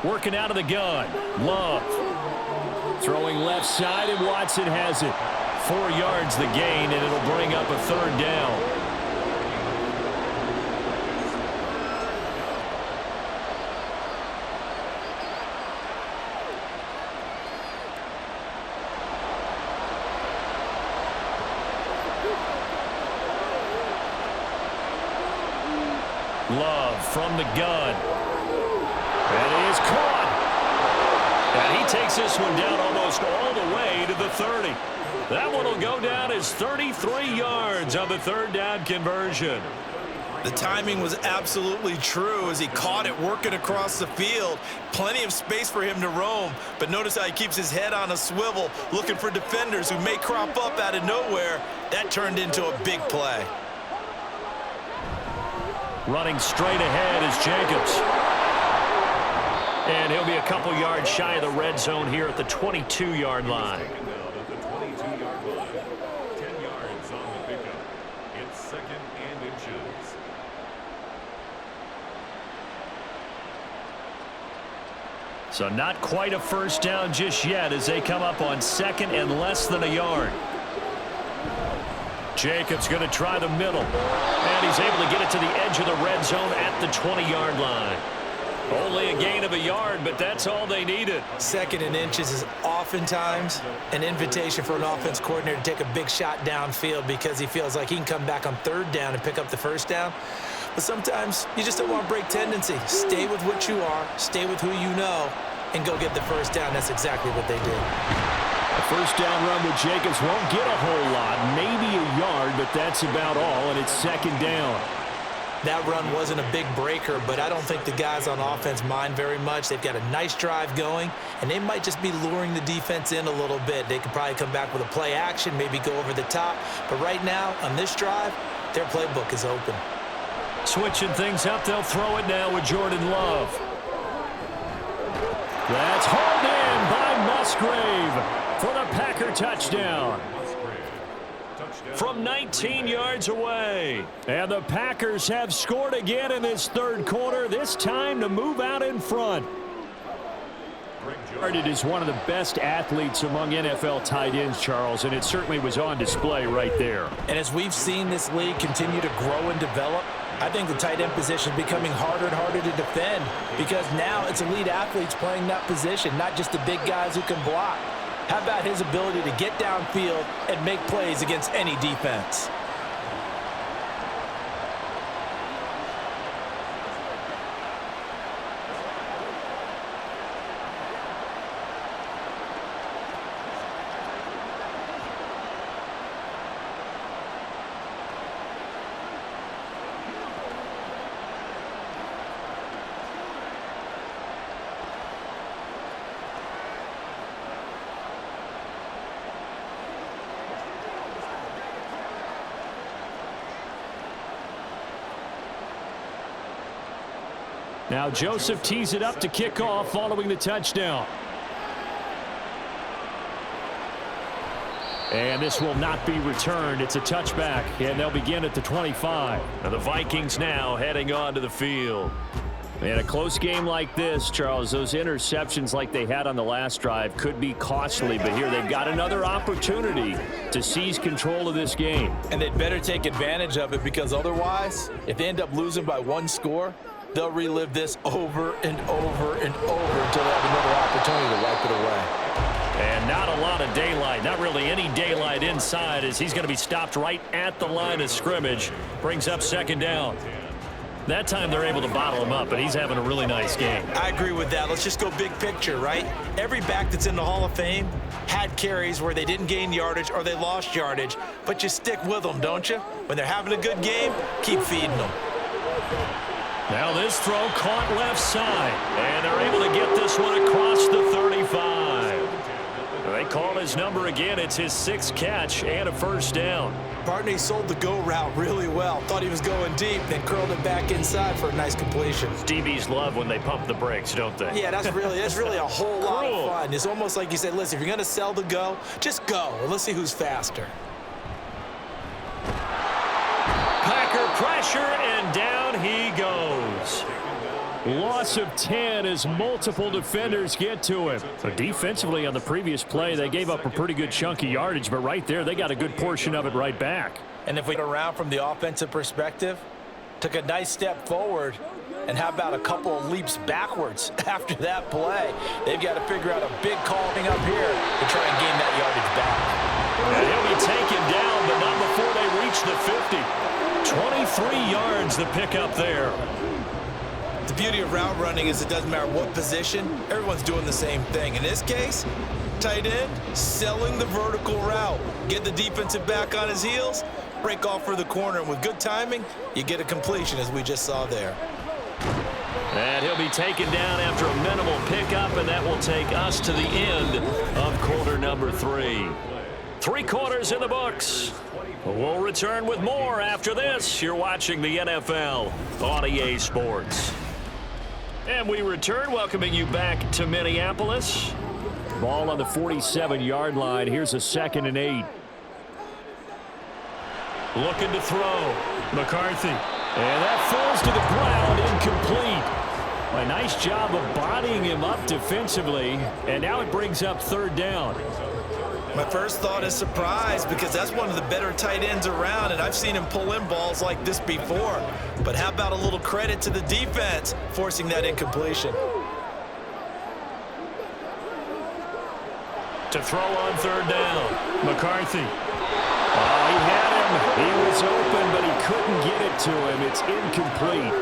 Working out of the gun. Love. Throwing left side, and Watson has it. 4 yards the gain, and it'll bring up a 3rd down. Love from the gun. And it is caught. And he takes this one down almost all the way to the 30. That one will go down as 33 yards on the 3rd down conversion. The timing was absolutely true as he caught it working across the field. Plenty of space for him to roam, but notice how he keeps his head on a swivel looking for defenders who may crop up out of nowhere. That turned into a big play. Running straight ahead is Jacobs. And he'll be a couple yards shy of the red zone here at the 22-yard line. At the 22-yard line. 10 yards on the pickup. It's 2nd and inches. So not quite a first down just yet as they come up on 2nd and less than a yard. Jacobs going to try the middle. And he's able to get it to the edge of the red zone at the 20-yard line. Only a gain of a yard, but that's all they needed. 2nd and inches is oftentimes an invitation for an offense coordinator to take a big shot downfield because he feels like he can come back on 3rd down and pick up the 1st down. But sometimes you just don't want to break tendency. Stay with what you are, stay with who you know, and go get the 1st down. That's exactly what they did. A first down run with Jacobs won't get a whole lot, maybe a yard, but that's about all, and it's 2nd down. That run wasn't a big breaker, but I don't think the guys on offense mind very much. They've got a nice drive going, and they might just be luring the defense in a little bit. They could probably come back with a play action, maybe go over the top. But right now, on this drive, their playbook is open. Switching things up, they'll throw it now with Jordan Love. That's hauled in by Musgrave for the Packer touchdown. From 19 yards away. And the Packers have scored again in this 3rd quarter, this time to move out in front. It is one of the best athletes among NFL tight ends, Charles, and it certainly was on display right there. And as we've seen this league continue to grow and develop, I think the tight end position is becoming harder and harder to defend because now it's elite athletes playing that position, not just the big guys who can block. How about his ability to get downfield and make plays against any defense? Now Joseph tees it up to kick off following the touchdown. And this will not be returned. It's a touchback, and they'll begin at the 25. Now the Vikings now heading onto the field. In a close game like this, Charles, those interceptions like they had on the last drive could be costly, but here they've got another opportunity to seize control of this game. And they'd better take advantage of it because otherwise, if they end up losing by 1 score, they'll relive this over and over and over until they have another opportunity to wipe it away. And not a lot of daylight, not really any daylight inside as he's going to be stopped right at the line of scrimmage. Brings up 2nd down. That time they're able to bottle him up, but he's having a really nice game. I agree with that. Let's just go big picture, right? Every back that's in the Hall of Fame had carries where they didn't gain yardage or they lost yardage, but you stick with them, don't you? When they're having a good game, keep feeding them. Now this throw caught left side, and they're able to get this one across the 35. They call his number again. It's his 6th catch and a first down. Partner, he sold the go route really well. Thought he was going deep, then curled it back inside for a nice completion. DBs love when they pump the brakes, don't they? Yeah, that's really a whole lot of fun. It's almost like you said, listen, if you're going to sell the go, just go. And let's see who's faster. Packer pressure, and down he goes. Loss of 10 as multiple defenders get to him. But defensively on the previous play, they gave up a pretty good chunk of yardage, but right there, they got a good portion of it right back. And if we get around from the offensive perspective, took a nice step forward, and how about a couple of leaps backwards after that play? They've got to figure out a big calling up here to try and gain that yardage back. And he'll be taken down, but not before they reach the 50. 23 yards the pickup there. The beauty of route running is it doesn't matter what position, everyone's doing the same thing. In this case, tight end, selling the vertical route. Get the defensive back on his heels, break off for the corner, and with good timing, you get a completion as we just saw there. And he'll be taken down after a minimal pickup, and that will take us to the end of quarter number 3. 3 quarters in the books. We'll return with more after this. You're watching the NFL on EA Sports. And we return, welcoming you back to Minneapolis. Ball on the 47-yard line. Here's a 2nd and 8. Looking to throw. McCarthy. And that falls to the ground, incomplete. A nice job of bodying him up defensively. And now it brings up 3rd down. My first thought is surprise because that's one of the better tight ends around, and I've seen him pull in balls like this before. But how about a little credit to the defense forcing that incompletion? To throw on 3rd down. McCarthy. Oh, he had him. He was open, but he couldn't get it to him. It's incomplete.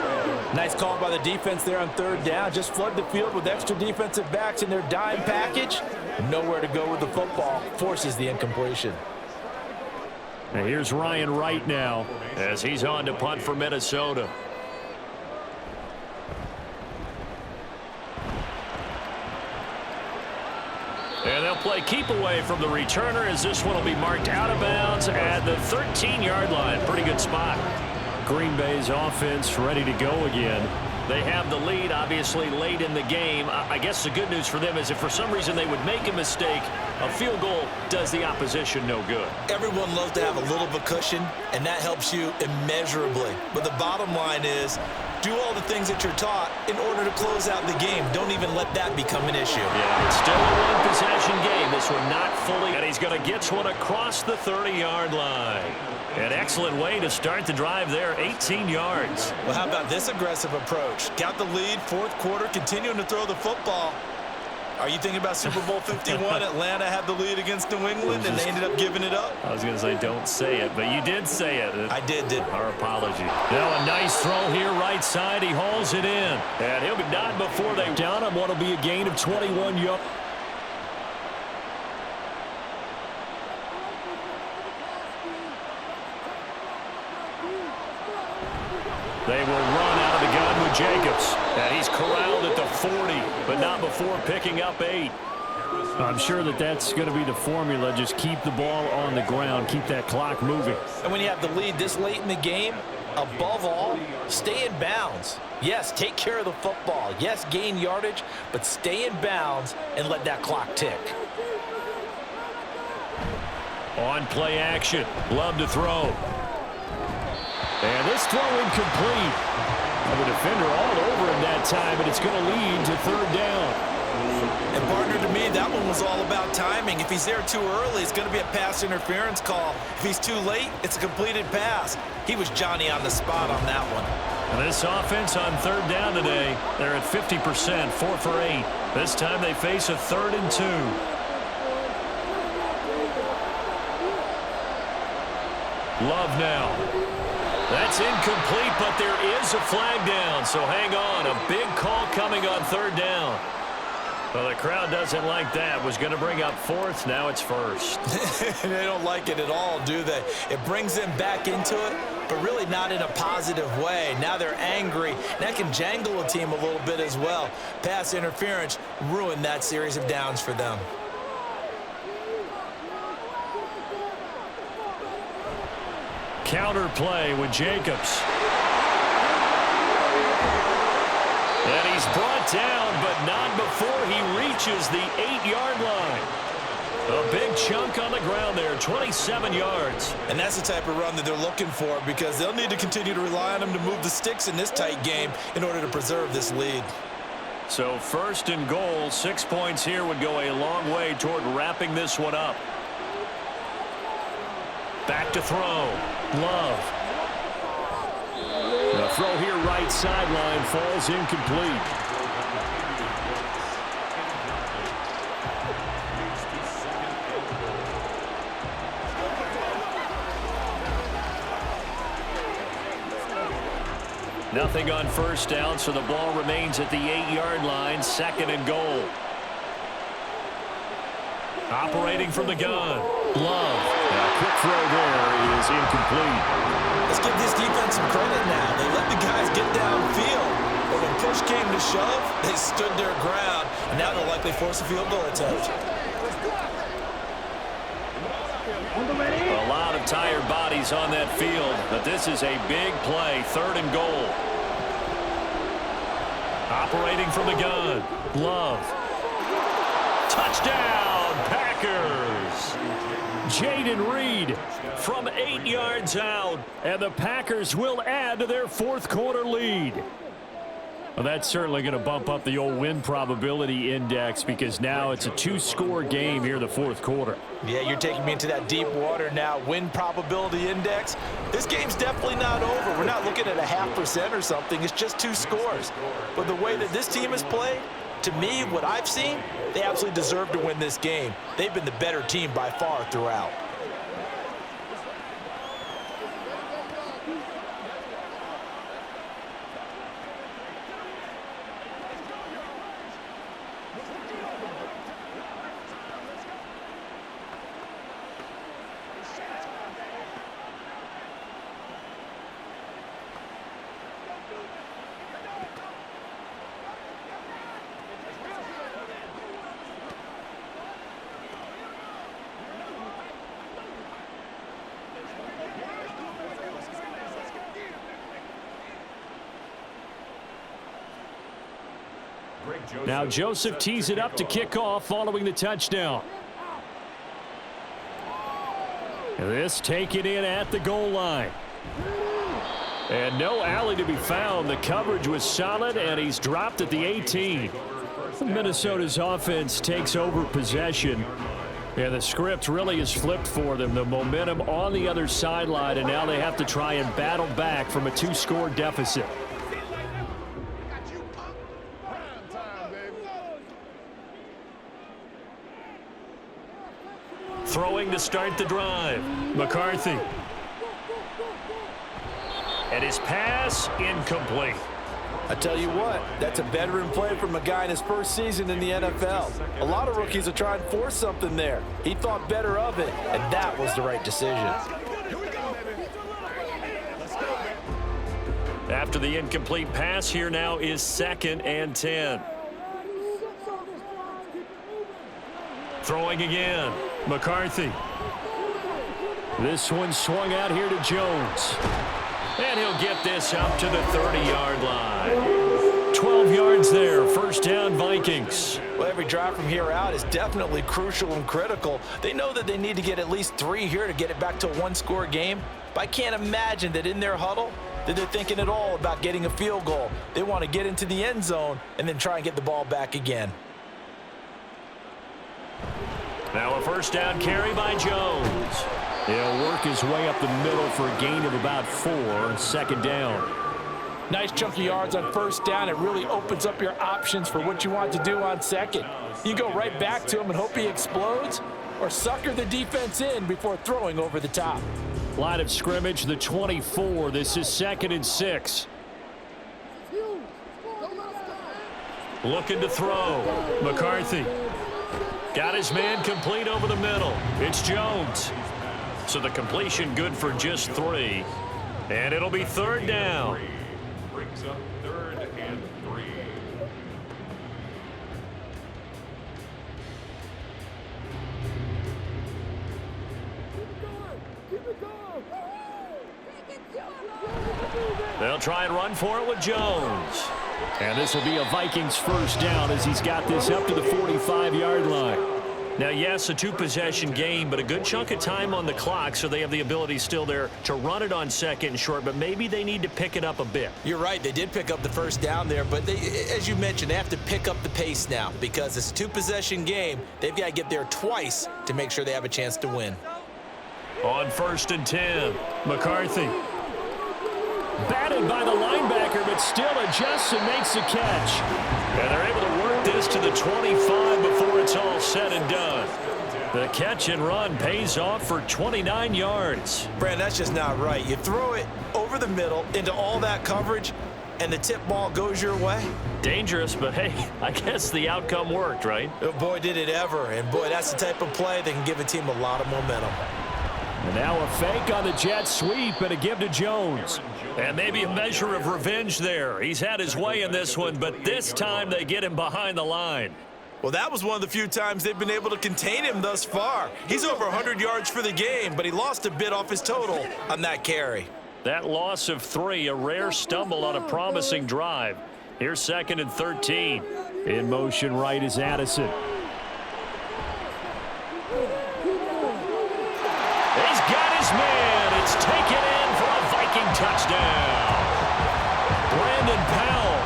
Nice call by the defense there on 3rd down. Just flood the field with extra defensive backs in their dime package. Nowhere to go with the football. Forces the incompletion. And here's Ryan Wright now as he's on to punt for Minnesota. And they'll play keep away from the returner as this one will be marked out of bounds at the 13-yard line. Pretty good spot. Green Bay's offense ready to go again. They have the lead, obviously, late in the game. I guess the good news for them is if for some reason they would make a mistake, a field goal does the opposition no good. Everyone loves to have a little bit of cushion, and that helps you immeasurably. But the bottom line is, do all the things that you're taught in order to close out the game. Don't even let that become an issue. Yeah, it's still a one-possession game. This one not fully, and he's going to get one across the 30-yard line. An excellent way to start the drive there, 18 yards. Well, how about this aggressive approach? Got the lead, 4th quarter, continuing to throw the football. Are you thinking about Super Bowl 51? Atlanta had the lead against New England, and they ended up giving it up? I was going to say don't say it, but you did say it. I did. Our apology. Now a nice throw here, right side. He hauls it in. And he'll be done before they down him. What'll be a gain of 21 yards. They will run out of the gun with Jacobs. And he's corralled at the 40, but not before picking up 8. I'm sure that's going to be the formula. Just keep the ball on the ground. Keep that clock moving. And when you have the lead this late in the game, above all, stay in bounds. Yes, take care of the football. Yes, gain yardage, but stay in bounds and let that clock tick. On play action. Love to throw. And this throw incomplete. The defender all over him that time, but it's going to lead to 3rd down. And partner, to me, that one was all about timing. If he's there too early, it's going to be a pass interference call. If he's too late, it's a completed pass. He was Johnny on the spot on that one. And this offense on 3rd down today, they're at 50%, 4 for 8. This time they face a 3rd and 2. Love now. That's incomplete, but there is a flag down, so hang on. A big call coming on third down. Well, the crowd doesn't like that. Was going to bring up fourth. Now it's first. They don't like it at all, do they? It brings them back into it, but really not in a positive way. Now they're angry. That can jangle a team a little bit as well. Pass interference ruined that series of downs for them. Counter play with Jacobs. And he's brought down, but not before he reaches the 8-yard line. A big chunk on the ground there, 27 yards. And that's the type of run that they're looking for, because they'll need to continue to rely on him to move the sticks in this tight game in order to preserve this lead. So first and goal, 6 points here would go a long way toward wrapping this one up. Back to throw. Love. The throw here right sideline falls incomplete. Nothing on first down, so the ball remains at the 8-yard line, second and goal. Operating from the gun. Love. A quick throw there is incomplete. Let's give this defense some credit now. They let the guys get downfield, but when push came to shove, they stood their ground, and now they'll likely force a field goal attempt. A lot of tired bodies on that field, but this is a big play, third and goal. Operating from the gun. Love. Touchdown, Packers! Jaden Reed from 8 yards out, and the Packers will add to their fourth quarter lead. Well, that's certainly going to bump up the old win probability index, because now it's a 2-score game here in the fourth quarter. Yeah, you're taking me into that deep water now. Win probability index. This game's definitely not over. We're not looking at a 0.5% or something. It's just 2 scores. But the way that this team has played, to me, what I've seen, they absolutely deserve to win this game. They've been the better team by far throughout. Now Joseph tees it up to kick off following the touchdown. This taken in at the goal line. And no alley to be found. The coverage was solid, and he's dropped at the 18. Minnesota's offense takes over possession, and the script really is flipped for them. The momentum on the other sideline, and now they have to try and battle back from a 2-score deficit. Throwing to start the drive. McCarthy. And his pass incomplete. I tell you what, that's a veteran play from a guy in his first season in the NFL. A lot of rookies are trying to force something there. He thought better of it, and that was the right decision. After the incomplete pass, here now is 2nd and 10. Throwing again. McCarthy. This one swung out here to Jones. And he'll get this up to the 30-yard line. 12 yards there. First down, Vikings. Well, every drive from here out is definitely crucial and critical. They know that they need to get at least 3 here to get it back to a 1-score game. But I can't imagine that in their huddle that they're thinking at all about getting a field goal. They want to get into the end zone and then try and get the ball back again. Now a first down carry by Jones. He'll work his way up the middle for a gain of about 4. Second down. Nice chunk of yards on first down. It really opens up your options for what you want to do on second. You go right back to him and hope he explodes, or sucker the defense in before throwing over the top. Line of scrimmage, the 24. This is 2nd and 6. Looking to throw. McCarthy. Got his man complete over the middle. It's Jones. So the completion good for just 3. And it'll be 3rd down. Brings up 3rd and 3. They'll try and run for it with Jones. And this will be a Vikings 1st down as he's got this up to the 45-yard line. Now, yes, a 2-possession game, but a good chunk of time on the clock, so they have the ability still there to run it on 2nd and short, but maybe they need to pick it up a bit. You're right. They did pick up the 1st down there, but they, as you mentioned, they have to pick up the pace now because it's a 2-possession game. They've got to get there twice to make sure they have a chance to win. On 1st and 10, McCarthy. Batted by the linebacker, but still adjusts and makes the catch. And they're able to work this to the 25 before it's all said and done. The catch and run pays off for 29 yards. Brand, that's just not right. You throw it over the middle into all that coverage, and the tip ball goes your way. Dangerous, but hey, I guess the outcome worked, right? Oh, boy, did it ever. And, boy, that's the type of play that can give a team a lot of momentum. And now a fake on the jet sweep and a give to Jones. And maybe a measure of revenge there. He's had his way in this one, but this time they get him behind the line. Well, that was one of the few times they've been able to contain him thus far. He's over 100 yards for the game, but he lost a bit off his total on that carry. That loss of 3, a rare stumble on a promising drive. Here's 2nd and 13. In motion right is Addison. He's got his man. It's taken in for a Viking touchdown. Brandon Powell,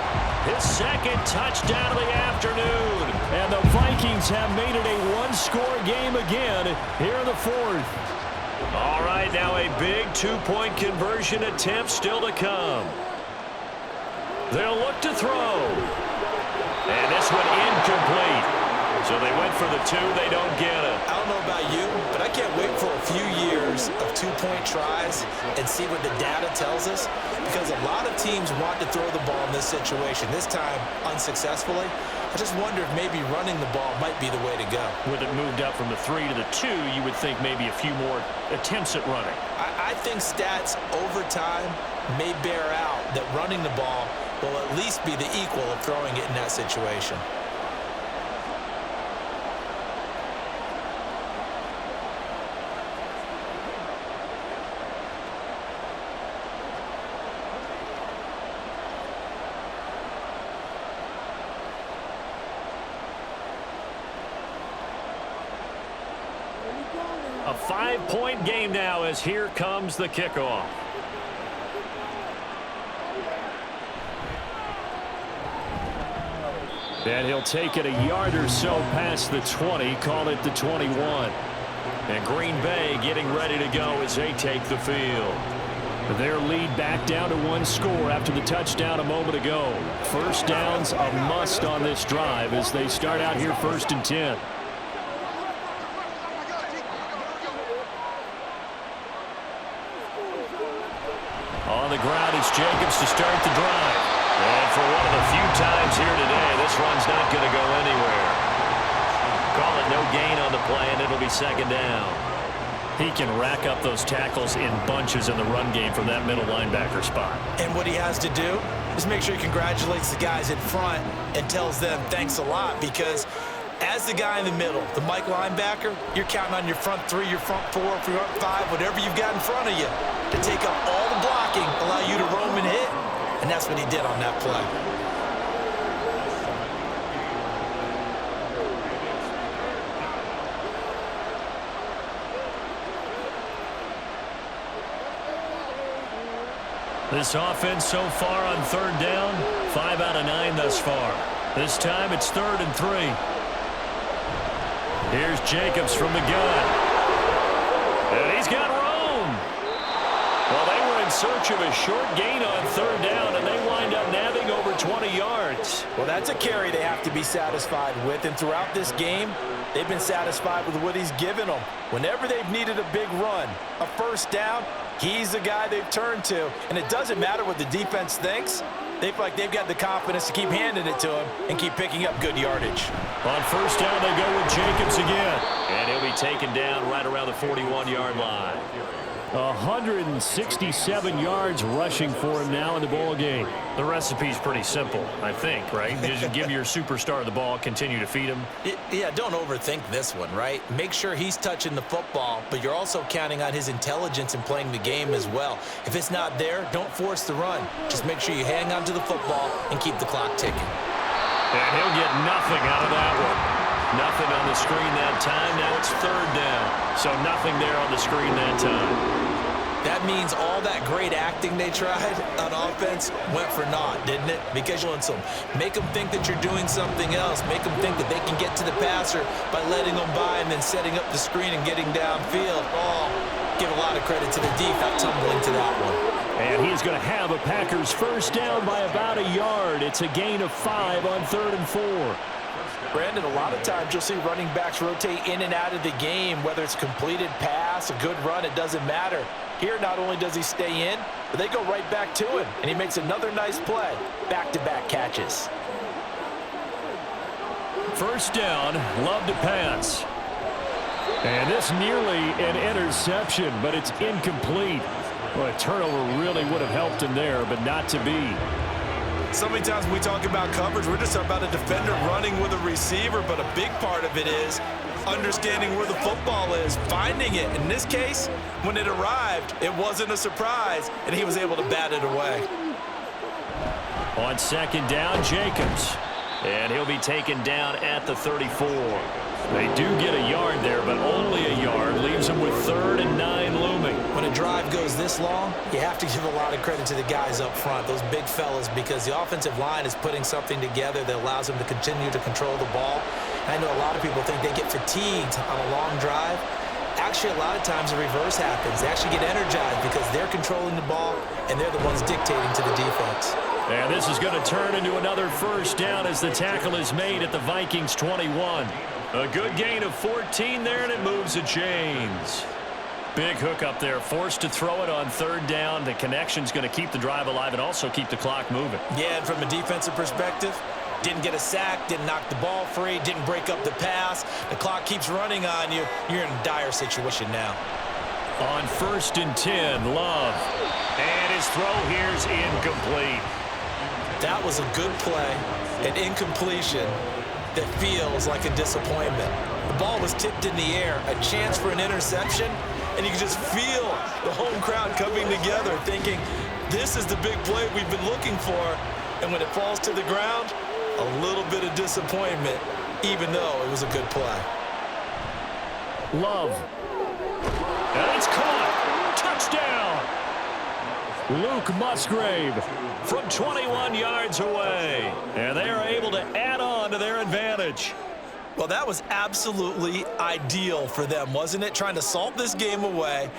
his 2nd touchdown of the afternoon. And the Vikings have made it a 1-score game again here in the 4th. All right, now a big 2-point conversion attempt still to come. They'll look to throw. And this one incomplete. So they went for the 2. They don't get it. I don't know about you, but I can't wait for a few years of 2-point tries and see what the data tells us, because a lot of teams want to throw the ball in this situation, this time unsuccessfully. I just wonder if maybe running the ball might be the way to go. With it moved up from the 3 to the 2, you would think maybe a few more attempts at running. I think stats over time may bear out that running the ball will at least be the equal of throwing it in that situation. A 5-point game now as here comes the kickoff. And he'll take it a yard or so past the 20, call it the 21. And Green Bay getting ready to go as they take the field. Their lead back down to 1 score after the touchdown a moment ago. 1st down's a must on this drive as they start out here 1st and 10. On the ground, it's Jacobs to start the drive. And for one of the few times here today, this run's not going to go anywhere. Call it no gain on the play, and it'll be 2nd down. He can rack up those tackles in bunches in the run game from that middle linebacker spot. And what he has to do is make sure he congratulates the guys in front and tells them thanks a lot, because as the guy in the middle, the Mike linebacker, you're counting on your front 3, your front 4, front 5, whatever you've got in front of you to take up all the blocking, allow you to roam and hit, and that's what he did on that play. This offense so far on 3rd down, 5 out of 9 thus far. This time it's 3rd and 3. Here's Jacobs from the gun. And he's got room. Well, they were in search of a short gain on 3rd down, and they wind up nabbing over 20 yards. Well, that's a carry they have to be satisfied with. And throughout this game, they've been satisfied with what he's given them. Whenever they've needed a big run, a first down, he's the guy they've turned to. And it doesn't matter what the defense thinks. They feel like they've got the confidence to keep handing it to him and keep picking up good yardage. On first down, they go with Jacobs again. And he'll be taken down right around the 41-yard line. 167 yards rushing for him now in the ball game. The recipe's pretty simple, I think, right? Just give your superstar the ball, continue to feed him. Yeah, don't overthink this one, right? Make sure he's touching the football, but you're also counting on his intelligence in playing the game as well. If it's not there, don't force the run. Just make sure you hang on to the football and keep the clock ticking. And he'll get nothing out of that one. Nothing on the screen that time. Now it's third down. So nothing there on the screen that time. That means all that great acting they tried on offense went for naught, didn't it? Because you want to make them think that you're doing something else. Make them think that they can get to the passer by letting them by and then setting up the screen and getting downfield. Oh, give a lot of credit to the defense tumbling to that one. And he's going to have a Packers first down by about a yard. It's a gain of 5 on 3rd and 4. Brandon, a lot of times you'll see running backs rotate in and out of the game, whether it's completed pass, a good run, it doesn't matter. Here, not only does he stay in, but they go right back to him, and he makes another nice play. Back-to-back catches. First down, Love to pass. And this nearly an interception, but it's incomplete. Well, a turnover really would have helped him there, but not to be. So many times when we talk about coverage, we're just talking about a defender running with a receiver, but a big part of it is understanding where the football is, finding it. In this case, when it arrived, it wasn't a surprise, and he was able to bat it away. On second down, Jacobs. And he'll be taken down at the 34. They do get a yard there, but only a yard. Leaves them with 3rd and 9 looming. When a drive goes this long, you have to give a lot of credit to the guys up front, those big fellas, because the offensive line is putting something together that allows them to continue to control the ball. And I know a lot of people think they get fatigued on a long drive. Actually, a lot of times the reverse happens. They actually get energized because they're controlling the ball, and they're the ones dictating to the defense. And this is going to turn into another first down as the tackle is made at the Vikings 21. A good gain of 14 there, and it moves the chains. Big hook up there, forced to throw it on 3rd down. The connection's going to keep the drive alive and also keep the clock moving. Yeah, and from a defensive perspective, didn't get a sack, didn't knock the ball free, didn't break up the pass. The clock keeps running on you. You're in a dire situation now. On 1st and 10, Love. And his throw here's incomplete. That was a good play, an incompletion that feels like a disappointment. The ball was tipped in the air, a chance for an interception, and you can just feel the home crowd coming together thinking, this is the big play we've been looking for. And when it falls to the ground, a little bit of disappointment, even though it was a good play. Love. And it's caught. Touchdown. Luke Musgrave from 21 yards away. And they are able to add on to their advantage. Well, that was absolutely ideal for them, wasn't it? Trying to salt this game away.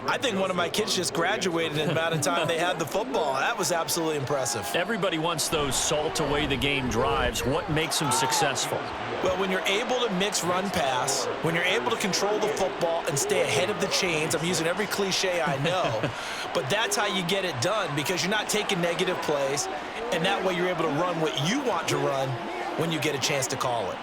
I think one of my kids just graduated in the amount of time they had the football. That was absolutely impressive. Everybody wants those salt away the game drives. What makes them successful? Well, when you're able to mix run pass, when you're able to control the football and stay ahead of the chains, I'm using every cliche I know, but that's how you get it done because you're not taking negative plays, and that way you're able to run what you want to run when you get a chance to call it.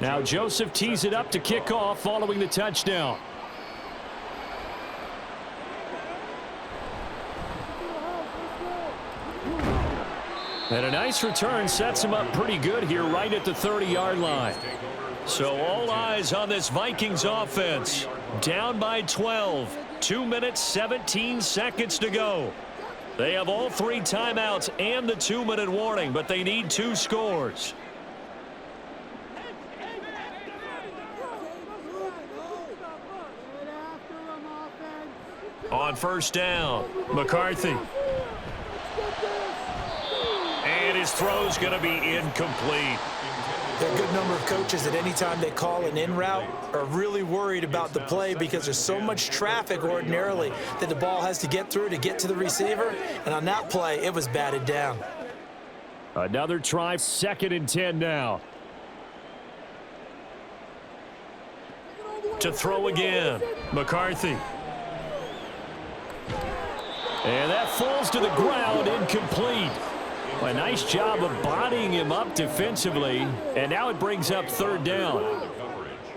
Now Joseph tees it up to kick off following the touchdown. And a nice return sets him up pretty good here right at the 30-yard line. So all eyes on this Vikings offense. Down by 12. 2 minutes, 17 seconds to go. They have all 3 timeouts and the 2-minute warning, but they need 2 scores. On first down, McCarthy. And his throw's going to be incomplete. There are a good number of coaches that any time they call an in route are really worried about the play because there's so much traffic ordinarily that the ball has to get through to get to the receiver. And on that play, it was batted down. Another try, 2nd and 10 now. To throw again, McCarthy. And that falls to the ground, incomplete. A nice job of bodying him up defensively, and now it brings up 3rd down.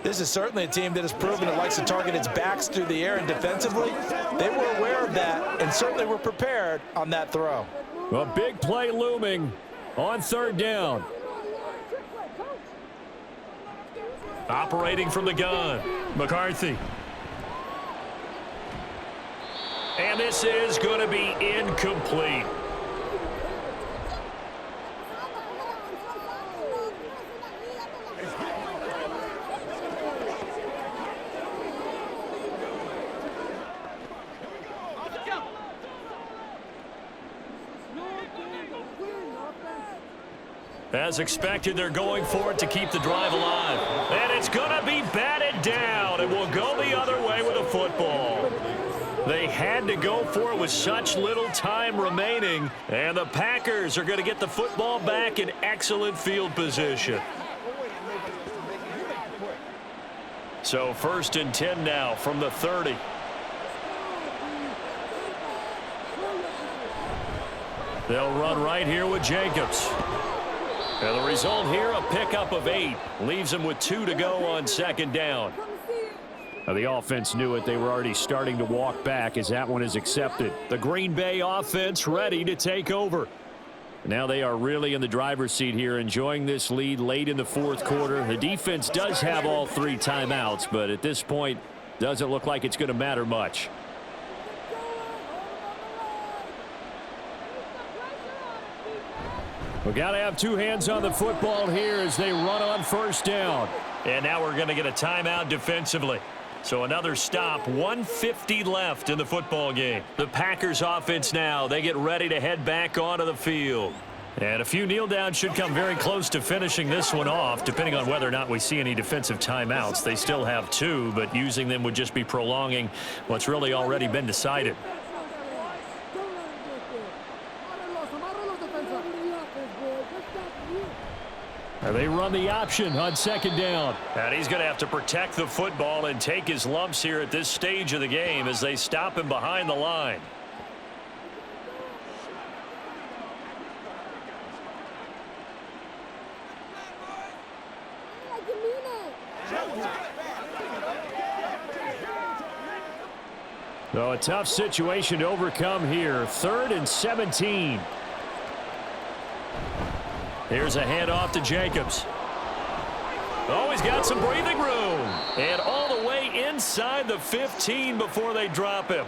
This is certainly a team that has proven it likes to target its backs through the air, and defensively, they were aware of that and certainly were prepared on that throw. A big play looming on 3rd down. Operating from the gun, McCarthy. And this is going to be incomplete. As expected, they're going for it to keep the drive alive. And it's going to be batted down. It will go the other way with a football. They had to go for it with such little time remaining. And the Packers are going to get the football back in excellent field position. So 1st and 10 now from the 30. They'll run right here with Jacobs. And the result here, a pickup of 8. Leaves them with 2 to go on 2nd down. Now the offense knew it. They were already starting to walk back as that one is accepted. The Green Bay offense ready to take over. Now they are really in the driver's seat here, enjoying this lead late in the 4th quarter. The defense does have all 3 timeouts, but at this point, doesn't look like it's going to matter much. We've got to have 2 hands on the football here as they run on 1st down. And now we're going to get a timeout defensively. So another stop, 1:50 left in the football game. The Packers offense now, they get ready to head back onto the field. And a few kneel downs should come very close to finishing this one off, depending on whether or not we see any defensive timeouts. They still have 2, but using them would just be prolonging what's really already been decided. And they run the option on 2nd down. And he's going to have to protect the football and take his lumps here at this stage of the game as they stop him behind the line. So a tough situation to overcome here. 3rd and 17. Here's a handoff to Jacobs. Oh, he's got some breathing room. And all the way inside the 15 before they drop him.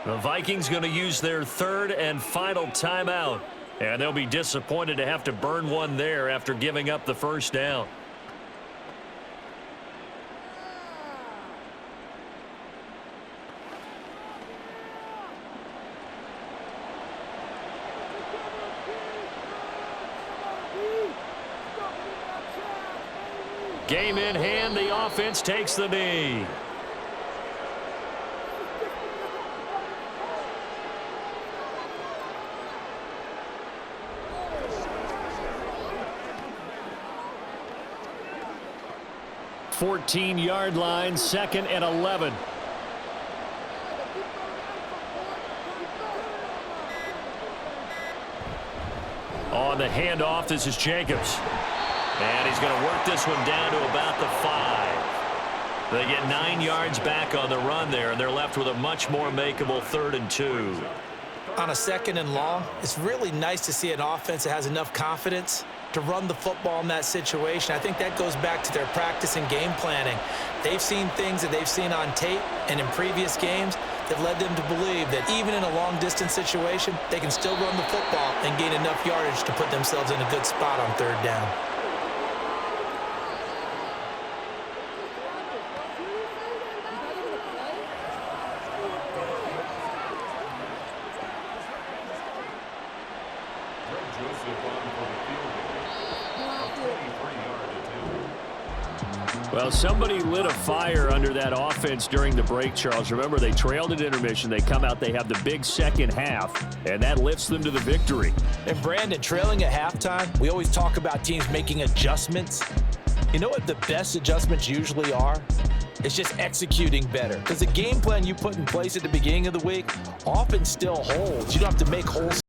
The Vikings going to use their 3rd and final timeout. And they'll be disappointed to have to burn one there after giving up the 1st down. Game in hand, the offense takes the knee. Fourteen-yard line, 2nd and 11. On the handoff, this is Jacobs. And he's going to work this one down to about the 5. They get 9 yards back on the run there, and they're left with a much more makeable 3rd and 2. On a 2nd and long, it's really nice to see an offense that has enough confidence to run the football in that situation. I think that goes back to their practice and game planning. They've seen things that they've seen on tape and in previous games that led them to believe that even in a long-distance situation, they can still run the football and gain enough yardage to put themselves in a good spot on third down. Well, somebody lit a fire under that offense during the break, Charles. Remember, they trailed at intermission. They come out, they have the big second half, and that lifts them to the victory. And Brandon, trailing at halftime, we always talk about teams making adjustments. You know what the best adjustments usually are? It's just executing better. Because the game plan you put in place at the beginning of the week often still holds. You don't have to make whole